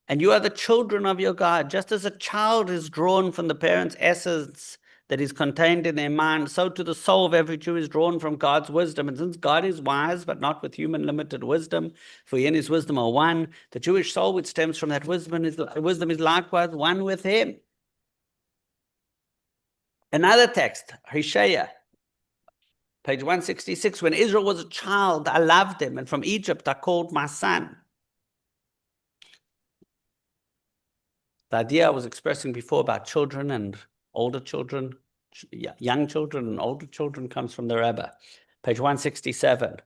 And you are the children of your God. Just as a child is drawn from the parent's essence that is contained in their mind, so to the soul of every Jew is drawn from God's wisdom. And since God is wise, but not with human limited wisdom, for he and his wisdom are one, the Jewish soul which stems from that wisdom is likewise one with him. Another text, Hosea, page 166, when Israel was a child, I loved him, and from Egypt I called my son. The idea I was expressing before about children and older children, young children and older children comes from the Rebbe. Page 167.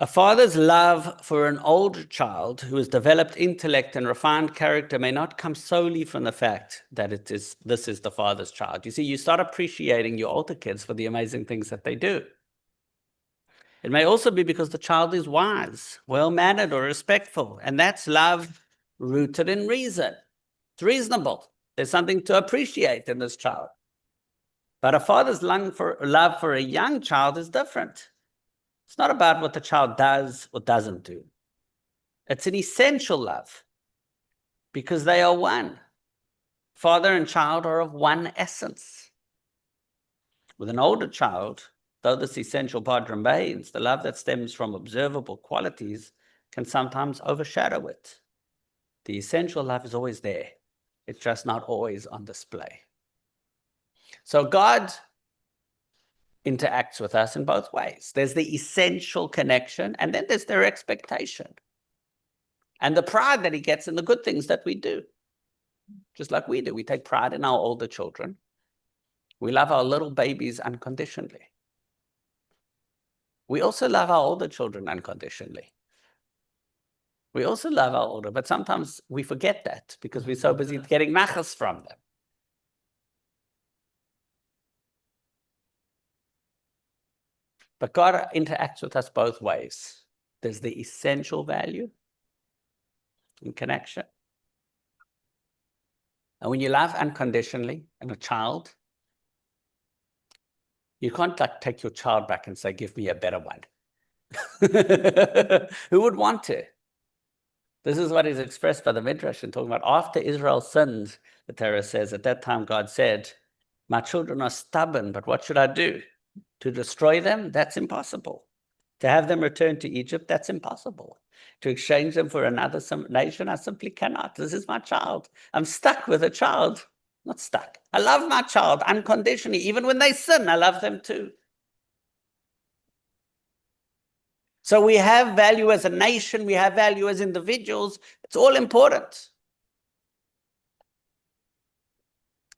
A father's love for an older child who has developed intellect and refined character may not come solely from the fact that this is the father's child. You see, you start appreciating your older kids for the amazing things that they do. It may also be because the child is wise, well-mannered, or respectful, and that's love rooted in reason. It's reasonable. There's something to appreciate in this child. But a father's love for a young child is different. It's not about what the child does or doesn't do. It's an essential love because they are one. Father and child are of one essence. With an older child, though this essential part remains, the love that stems from observable qualities can sometimes overshadow it. The essential love is always there. It's just not always on display. So God interacts with us in both ways. There's the essential connection, and then there's their expectation. And the pride that he gets in the good things that we do. Just like we do. We take pride in our older children. We love our little babies unconditionally. We also love our older children unconditionally. We also love our older, but sometimes we forget that because we're so busy getting nachas from them. But God interacts with us both ways. There's the essential value in connection. And when you love unconditionally in a child, you can't like take your child back and say, give me a better one. Who would want to? This is what is expressed by the Midrash in talking about after Israel sinned, the Torah says, at that time God said, my children are stubborn, but what should I do? To destroy them? That's impossible. To have them return to Egypt? That's impossible. To exchange them for another nation? I simply cannot. This is my child. I'm stuck with a child. Not stuck. I love my child unconditionally. Even when they sin, I love them too. So we have value as a nation. We have value as individuals. It's all important.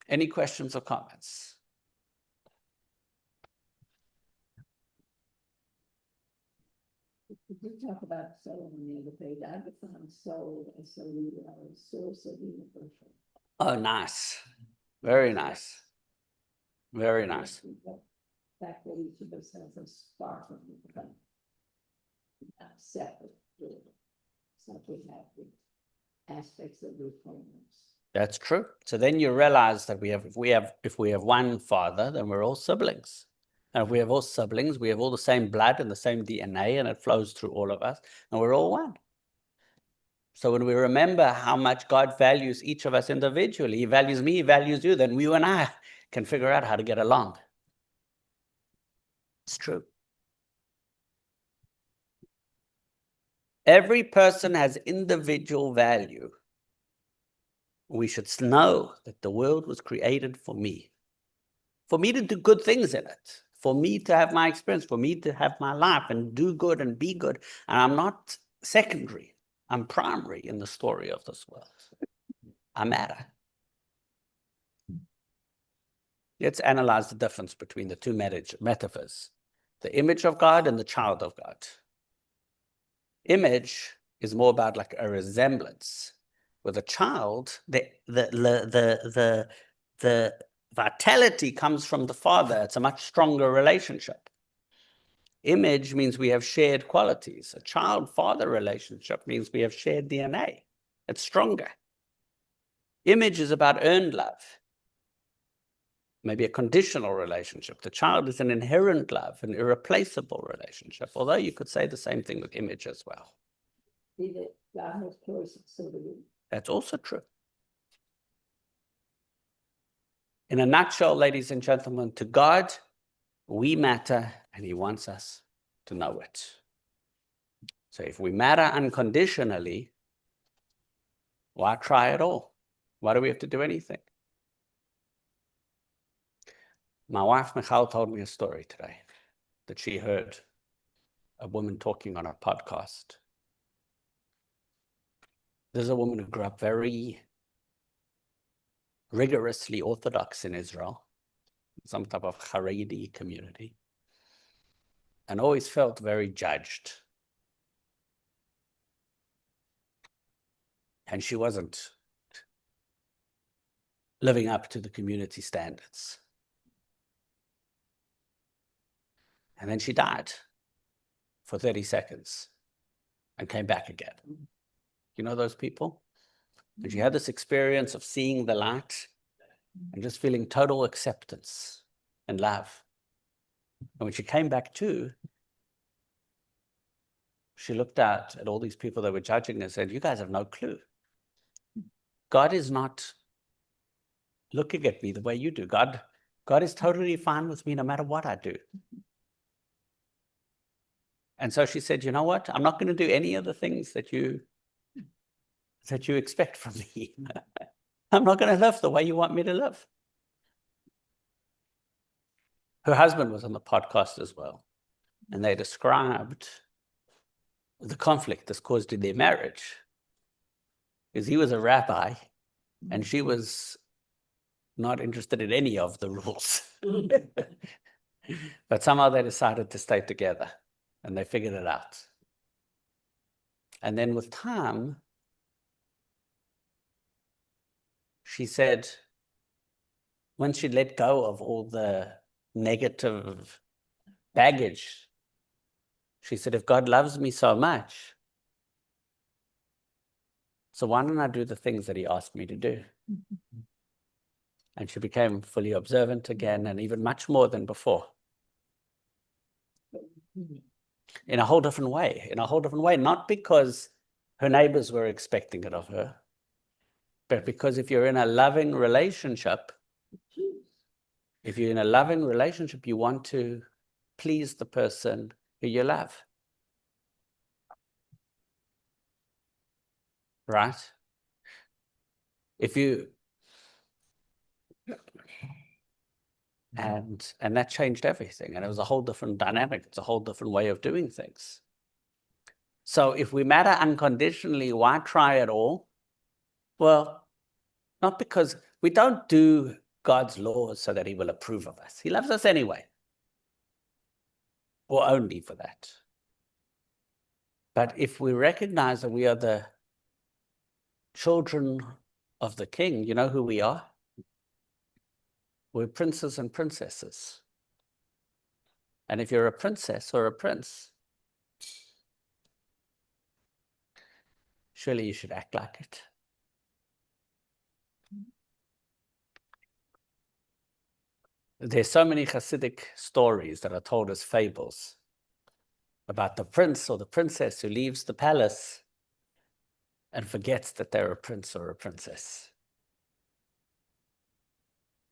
Any questions or comments? We talk about soul on the other page. I define soul as a source of universal. Oh, nice. Very nice. Very nice. The fact that each of us has a spark of the separate. So we have the aspects of the wholeness. That's true. So then you realize that if we have one father, then we're all siblings. And if we have all siblings, we have all the same blood and the same DNA, and it flows through all of us, and we're all one. So when we remember how much God values each of us individually, he values me, he values you, then you and I can figure out how to get along. It's true. Every person has individual value. We should know that the world was created for me to do good things in it, for me to have my experience, for me to have my life and do good and be good. And I'm not secondary. I'm primary in the story of this world. I matter. Let's analyze the difference between the two metaphors, the image of God and the child of God. Image is more about like a resemblance. With a child, the vitality comes from the father. It's a much stronger relationship. Image means we have shared qualities. A child-father relationship means we have shared DNA. It's stronger. Image is about earned love. Maybe a conditional relationship. The child is an inherent love, an irreplaceable relationship, although you could say the same thing with image as well. See that God has choices, so do we. That's also true. In a nutshell, ladies and gentlemen, to God, we matter, and he wants us to know it. So if we matter unconditionally, why try at all? Why do we have to do anything? My wife, Michal, told me a story today that she heard a woman talking on a podcast. There's a woman who grew up very rigorously Orthodox in Israel, some type of Haredi community, and always felt very judged. And she wasn't living up to the community standards. And then she died for 30 seconds and came back again. You know those people? And she had this experience of seeing the light and just feeling total acceptance and love. And when she came back to, she looked out at all these people that were judging and said, you guys have no clue. God is not looking at me the way you do. God is totally fine with me no matter what I do. And so she said, you know what? I'm not going to do any of the things that you expect from me. I'm not going to live the way you want me to live. Her husband was on the podcast as well, and they described the conflict this caused in their marriage. Because he was a rabbi, and she was not interested in any of the rules. But somehow they decided to stay together, and they figured it out. And then with time, she said, when she let go of all the negative baggage, she said, if God loves me so much, so why don't I do the things that he asked me to do? And she became fully observant again, and even much more than before. In a whole different way, not because her neighbors were expecting it of her, but because if you're in a loving relationship, you want to please the person who you love. Right? And that changed everything. And it was a whole different dynamic. It's a whole different way of doing things. So if we matter unconditionally, why try at all? Well, not because we don't do God's laws so that he will approve of us. He loves us anyway, or only for that. But if we recognize that we are the children of the King, you know who we are? We're princes and princesses. And if you're a princess or a prince, surely you should act like it. There's so many Hasidic stories that are told as fables about the prince or the princess who leaves the palace and forgets that they're a prince or a princess.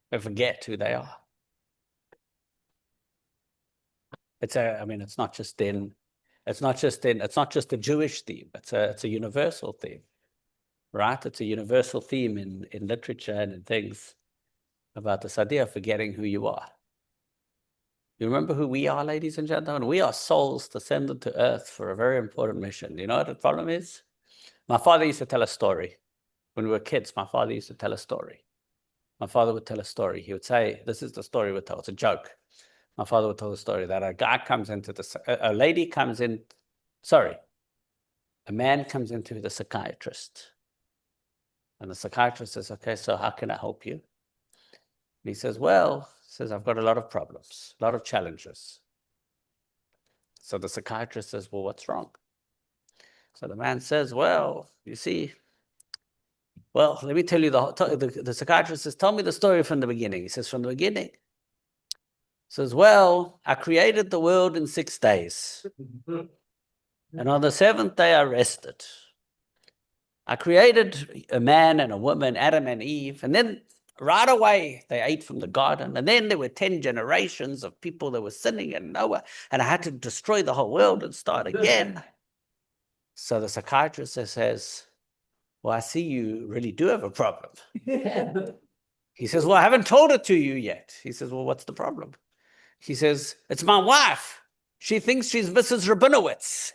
They forget who they are. It's not just a Jewish theme. It's a universal theme, right? It's a universal theme in literature and in things about this idea of forgetting who you are. You remember who we are, ladies and gentlemen? We are souls descended to earth for a very important mission. You know what the problem is? My father used to tell a story. When we were kids, my father used to tell a story. My father would tell a story. He would say, this is the story we tell. It's a joke. My father would tell the story that a man comes into the psychiatrist. And the psychiatrist says, okay, so how can I help you? And he says, I've got a lot of problems, a lot of challenges. So the psychiatrist says, well, what's wrong? So the man says, well, you see, let me tell you, the psychiatrist says, tell me the story from the beginning. He says, from the beginning. He says, I created the world in 6 days. And on the 7th day, I rested. I created a man and a woman, Adam and Eve, and then right away, they ate from the garden. And then there were 10 generations of people that were sinning and Noah, and I had to destroy the whole world and start again. So the psychiatrist says, well, I see you really do have a problem. He says, well, I haven't told it to you yet. He says, well, what's the problem? He says, it's my wife. She thinks she's Mrs. Rabinowitz.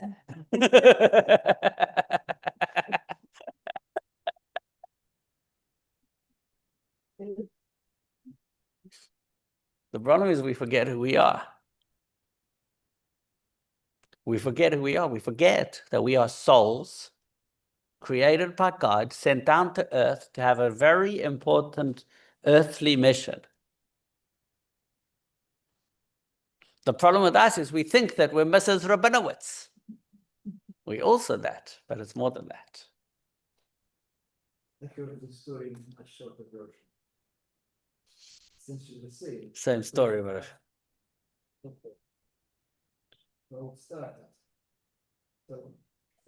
problem is we forget who we are. We forget who we are. We forget that we are souls created by God, sent down to earth to have a very important earthly mission. The problem with us is we think that we're Mrs. Rabinowitz. We're also that, but it's more than that. I heard the story in a shorter version. Essentially the same. Same story, but Okay. Well, started. So,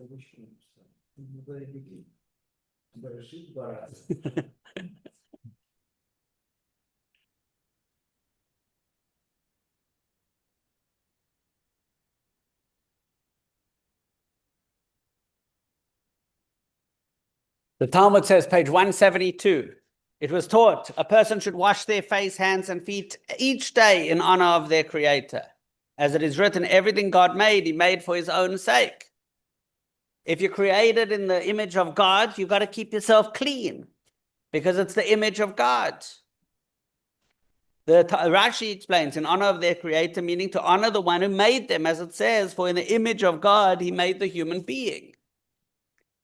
I wish you understand. In the very beginning. Bereshit bara. the Talmud says, page 172, it was taught a person should wash their face, hands, and feet each day in honor of their Creator. As it is written, everything God made, He made for His own sake. If you're created in the image of God, you've got to keep yourself clean because it's the image of God. Rashi explains, in honor of their Creator, meaning to honor the one who made them, as it says, for in the image of God, He made the human being.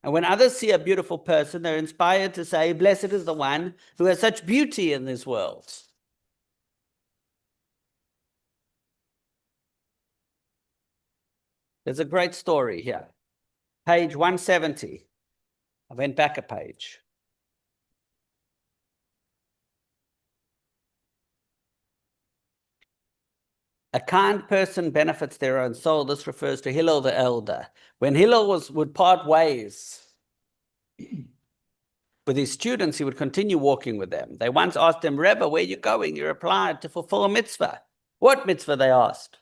And when others see a beautiful person, they're inspired to say, blessed is the one who has such beauty in this world. There's a great story here. Page 170. I went back a page. A kind person benefits their own soul. This refers to Hillel the elder. When Hillel would part ways with his students, he would continue walking with them. They once asked him, Rebbe, where are you going? He replied, to fulfill a mitzvah. What mitzvah, they asked?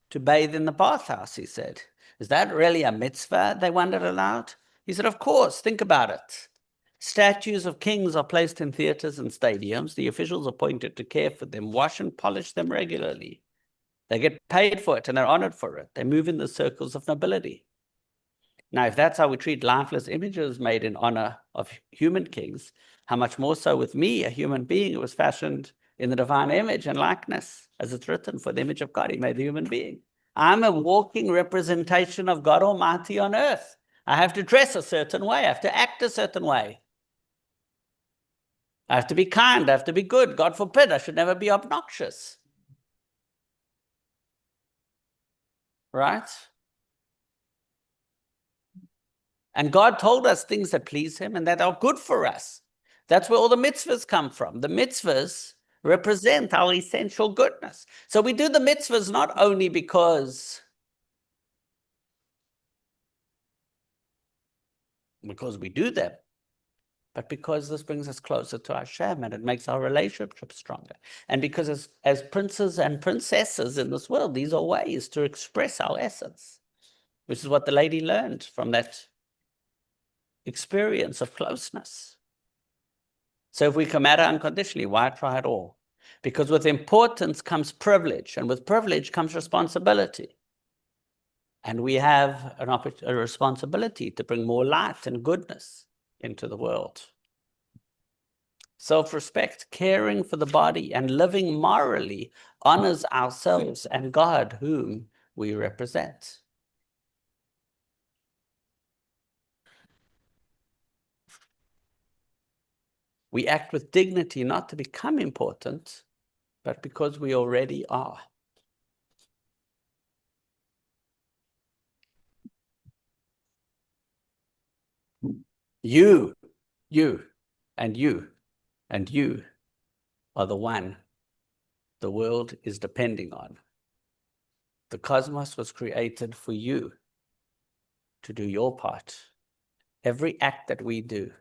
To bathe in the bathhouse, he said. Is that really a mitzvah? They wondered aloud. He said, of course, think about it. Statues of kings are placed in theaters and stadiums. The officials are appointed to care for them, wash and polish them regularly. They get paid for it and they're honored for it. They move in the circles of nobility. Now, if that's how we treat lifeless images made in honor of human kings, how much more so with me, a human being who was fashioned in the divine image and likeness, as it's written, for the image of God, He made the human being. I'm a walking representation of God Almighty on earth. I have to dress a certain way. I have to act a certain way. I have to be kind. I have to be good. God forbid, I should never be obnoxious. Right? And God told us things that please Him and that are good for us. That's where all the mitzvahs come from. The mitzvahs represent our essential goodness. So we do the mitzvahs not only because we do them, but because this brings us closer to Hashem and it makes our relationship stronger. And because as princes and princesses in this world, these are ways to express our essence, which is what the lady learned from that experience of closeness. So if we can matter unconditionally, why try at all? Because with importance comes privilege, and with privilege comes responsibility. And we have a responsibility to bring more light and goodness into the world. Self-respect, caring for the body, and living morally honors ourselves and God, whom we represent. We act with dignity, not to become important, but because we already are. You, and you, and you are the one the world is depending on. The cosmos was created for you to do your part. Every act that we do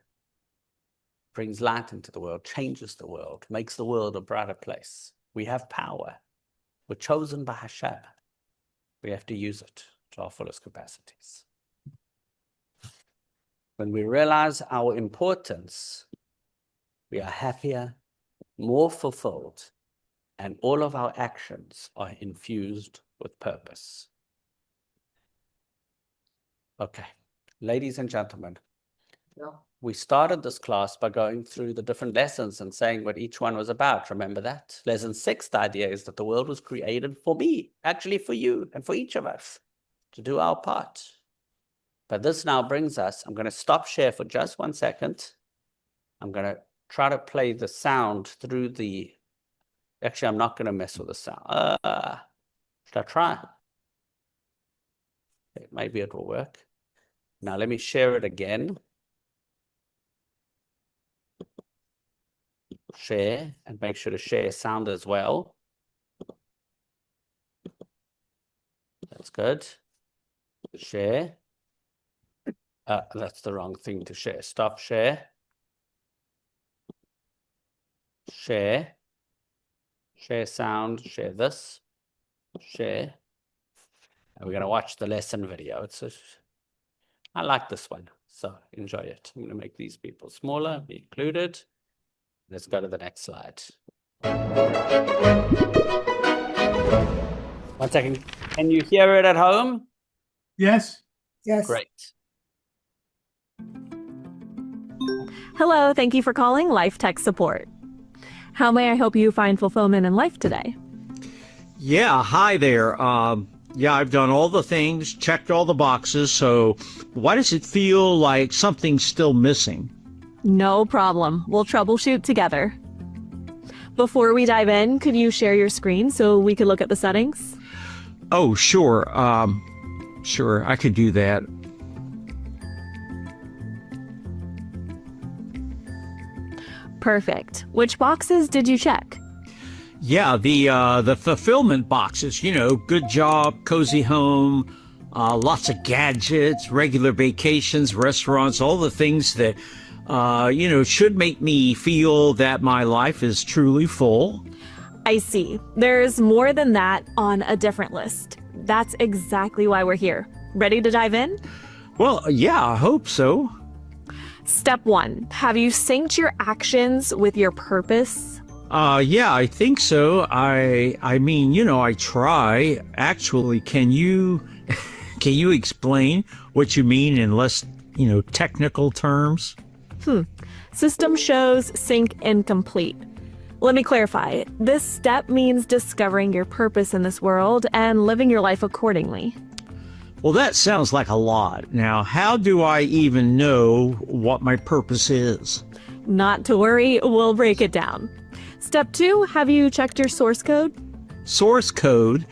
brings light into the world, changes the world, makes the world a brighter place. We have power. We're chosen by Hashem. We have to use it to our fullest capacities. When we realize our importance, we are happier, more fulfilled, and all of our actions are infused with purpose. Okay, ladies and gentlemen, No. We started this class by going through the different lessons and saying what each one was about. Remember that? Lesson 6, the idea is that the world was created for me, actually for you and for each of us to do our part. But this now brings us, I'm going to stop share for just 1 second. I'm going to try to play the sound through the, actually, I'm not going to mess with the sound. Should I try? Okay, maybe it will work. Now let me share it again. Share, and make sure to share sound as well. That's good. Share. That's the wrong thing to share. Stop share. Share. Share sound. Share this. Share. And we're going to watch the lesson video. I like this one, so enjoy it. I'm going to make these people smaller, be included. Let's go to the next slide. 1 second. Can you hear it at home? Yes? Yes. Great. Hello, thank you for calling Life Tech Support. How may I help you find fulfillment in life today? Yeah, hi there. Yeah, I've done all the things, checked all the boxes, so why does it feel like something's still missing? No problem. We'll troubleshoot together. Before we dive in, could you share your screen so we could look at the settings? Oh, sure. Sure, I could do that. Perfect. Which boxes did you check? Yeah, the fulfillment boxes, you know, good job, cozy home, lots of gadgets, regular vacations, restaurants, all the things that, you know, should make me feel that my life is truly full. I see. There's more than that on a different list. That's exactly why we're here. Ready to dive in? Well, yeah, I hope so. Step 1. Have you synced your actions with your purpose? Yeah, I think so. I mean, you know, I try. Actually, can you explain what you mean in less, you know, technical terms? System shows sync incomplete. Let me clarify. This step means discovering your purpose in this world and living your life accordingly. Well, that sounds like a lot. Now, how do I even know what my purpose is? Not to worry, we'll break it down. Step 2, have you checked your source code? Source code?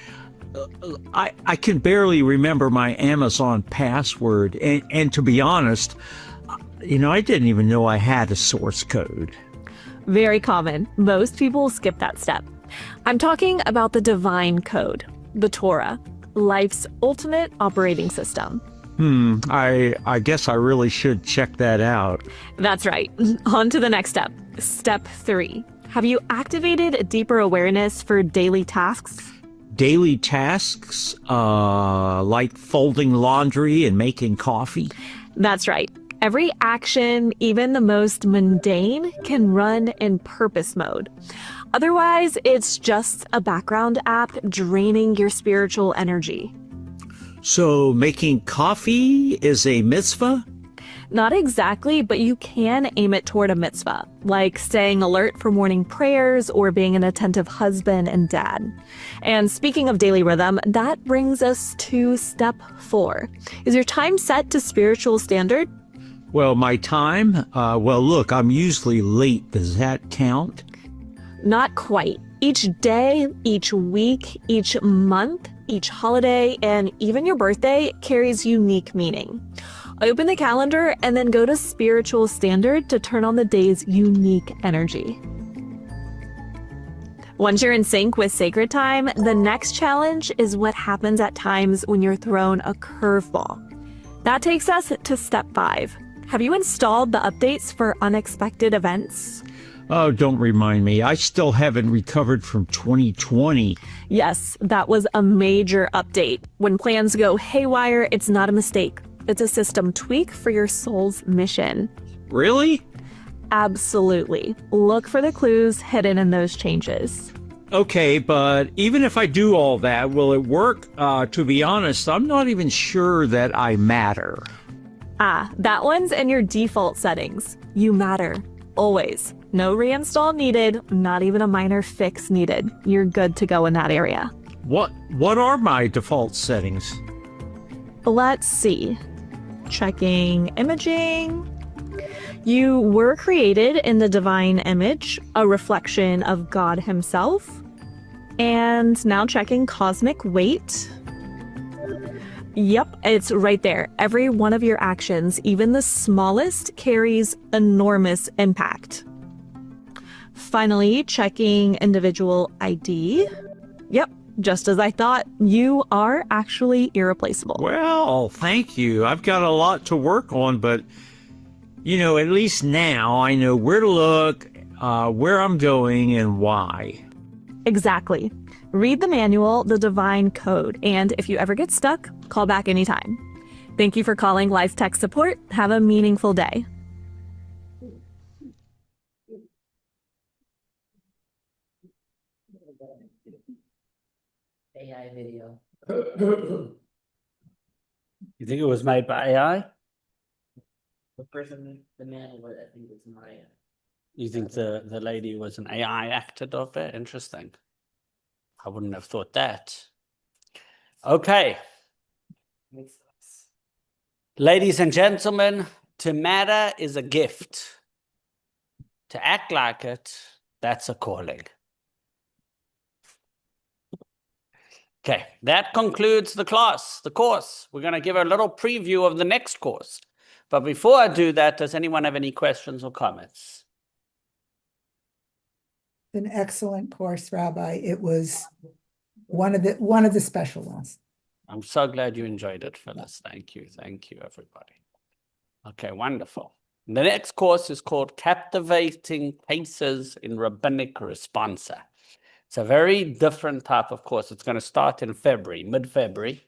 I can barely remember my Amazon password. And to be honest, you know, I didn't even know I had a source code. Very common. Most people skip that step. I'm talking about the divine code, the Torah, life's ultimate operating system. I guess I really should check that out. That's right. On to the next step. Step 3. Have you activated a deeper awareness for daily tasks? Daily tasks, like folding laundry and making coffee? That's right. Every action, even the most mundane, can run in purpose mode. Otherwise, it's just a background app draining your spiritual energy. So making coffee is a mitzvah? Not exactly, but you can aim it toward a mitzvah, like staying alert for morning prayers or being an attentive husband and dad. And speaking of daily rhythm, that brings us to step 4. Is your time set to spiritual standard? Well, my time? Well, look, I'm usually late. Does that count? Not quite. Each day, each week, each month, each holiday, and even your birthday carries unique meaning. Open the calendar and then go to spiritual standard to turn on the day's unique energy. Once you're in sync with sacred time, the next challenge is what happens at times when you're thrown a curveball. That takes us to step 5. Have you installed the updates for unexpected events? Oh, don't remind me. I still haven't recovered from 2020. Yes, that was a major update. When plans go haywire, it's not a mistake. It's a system tweak for your soul's mission. Really? Absolutely. Look for the clues hidden in those changes. Okay, but even if I do all that, will it work? To be honest, I'm not even sure that I matter. Ah, that one's in your default settings. You matter. Always. No reinstall needed, not even a minor fix needed. You're good to go in that area. What are my default settings? Let's see. Checking imaging. You were created in the divine image, a reflection of God himself. And now checking cosmic weight. Yep, it's right there. Every one of your actions, even the smallest, carries enormous impact. Finally, checking individual ID. Yep, just as I thought, you are actually irreplaceable. Well, thank you. I've got a lot to work on, but at least now I know where to look, where I'm going, and why. Exactly. Read the manual, the divine code, and if you ever get stuck, call back anytime. Thank you for calling Life Tech Support. Have a meaningful day. AI video. You think it was made by AI? The person, the man, I think it's not AI. You think the lady was an AI acted of it? Interesting. I wouldn't have thought that. Okay, Makes sense. ladies and gentlemen, to matter is a gift. To act like it, that's a calling. Okay, that concludes the course. We're going to give a little preview of the next course. But before I do that, does anyone have any questions or comments? An excellent course, Rabbi. It was one of the special ones. I'm so glad you enjoyed it, Phyllis. Thank you, everybody. Okay, wonderful. The next course is called Captivating Cases in Rabbinic Responsa. It's a very different type of course. It's going to start in February, mid-February.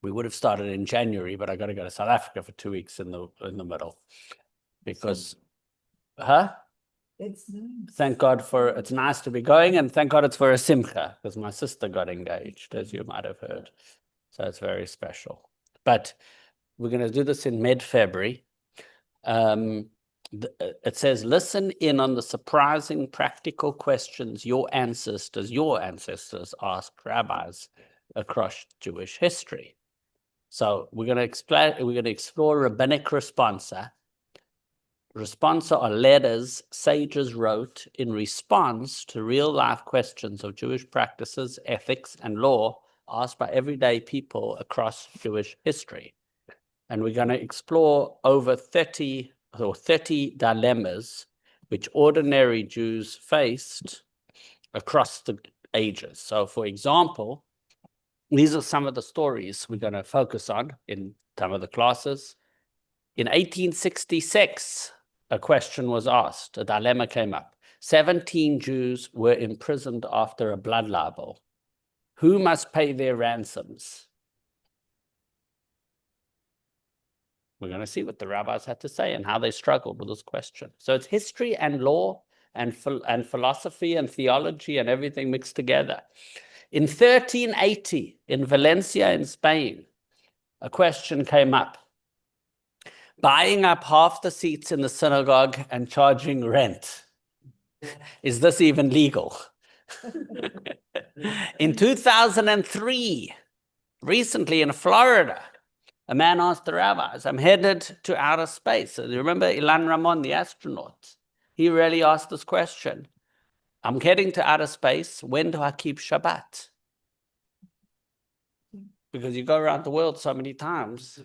We would have started in January, but I got to go to South Africa for 2 weeks in the middle because, It's nice. Thank God it's nice to be going, and thank God it's for a simcha, because my sister got engaged, as you might have heard. So it's very special. But we're going to do this in mid-February. It says, listen in on the surprising practical questions your ancestors asked rabbis across Jewish history. So we're going to explore rabbinic responsa. Responsa are letters sages wrote in response to real-life questions of Jewish practices, ethics, and law asked by everyday people across Jewish history. And we're going to explore over 30 dilemmas which ordinary Jews faced across the ages. So, for example, these are some of the stories we're going to focus on in some of the classes. In 1866, a question was asked, a dilemma came up. 17 Jews were imprisoned after a blood libel. Who must pay their ransoms? We're going to see what the rabbis had to say and how they struggled with this question. So it's history and law and philosophy and theology and everything mixed together. In 1380, in Valencia in Spain, a question came up. Buying up half the seats in the synagogue and charging rent. Is this even legal? In 2003, recently in Florida, a man asked the rabbis, I'm headed to outer space. So you remember Ilan Ramon, the astronaut? He really asked this question. I'm heading to outer space. When do I keep Shabbat? Because you go around the world so many times.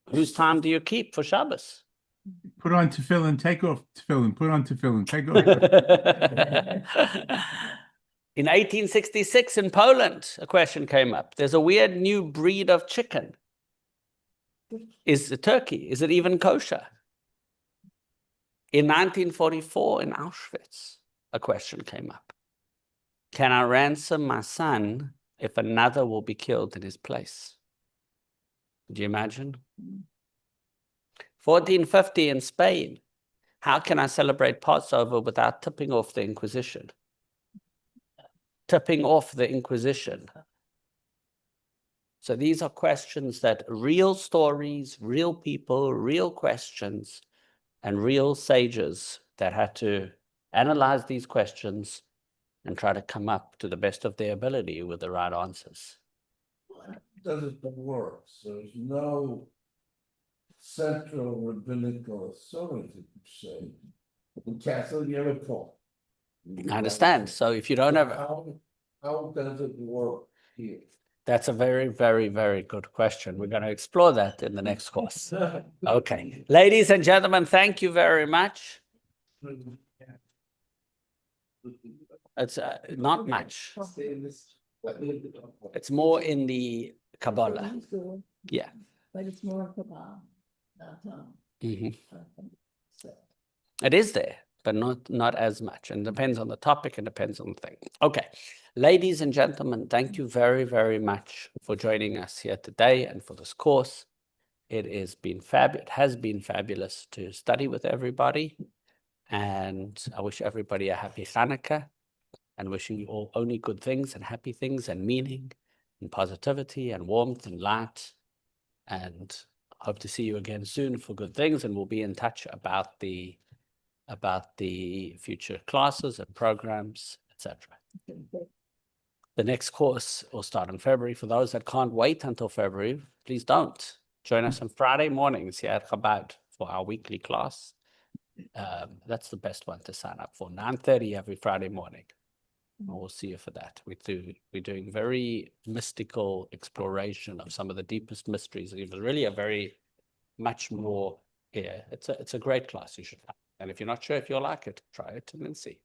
Whose time do you keep for Shabbos? Put on tefillin, take off tefillin, put on tefillin, take off. In 1866 in Poland, a question came up. There's a weird new breed of chicken. Is it turkey? Is it even kosher? In 1944 in Auschwitz, a question came up. Can I ransom my son if another will be killed in his place? Could you imagine? 1450 in Spain. How can I celebrate Passover without tipping off the Inquisition? Tipping off the Inquisition. So these are questions that real stories, real people, real questions, and real sages that had to analyze these questions and try to come up to the best of their ability with the right answers. Doesn't work, so there's no central rabbinical authority per se. In Catholic, you have a pope. I understand. So if you don't have, How does it work here? that's a very, very, very good question. We're going to explore that in the next course. Okay. Ladies and gentlemen, thank you very much. It's not much. It's more in the Kabbalah. He's good, Yeah. but it's more Kabbalah, not Mhm. so. It is there, but not as much. And depends on the topic and depends on the thing. Okay. Ladies and gentlemen, thank you very, very much for joining us here today and for this course. It has been fabulous to study with everybody. And I wish everybody a happy Hanukkah and wishing you all only good things and happy things and meaning and positivity and warmth and light. And hope to see you again soon for good things. And we'll be in touch about the future classes and programs, etc. The next course will start in February. For those that can't wait until February, please don't. Join us on Friday mornings here at Chabad for our weekly class. That's the best one to sign up for, 9:30 every Friday morning. And we'll see you for that. We're doing very mystical exploration of some of the deepest mysteries. It was really a very much more, yeah, it's a great class you should have. And if you're not sure if you'll like it, try it and then see.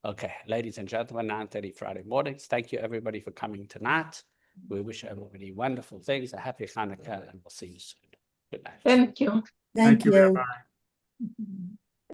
Okay, ladies and gentlemen, 9:30 Friday mornings. Thank you everybody for coming tonight. We wish everybody wonderful things, a happy Hanukkah, and we'll see you soon. Good night. Thank you. Thank you. Rabbi. Mhm.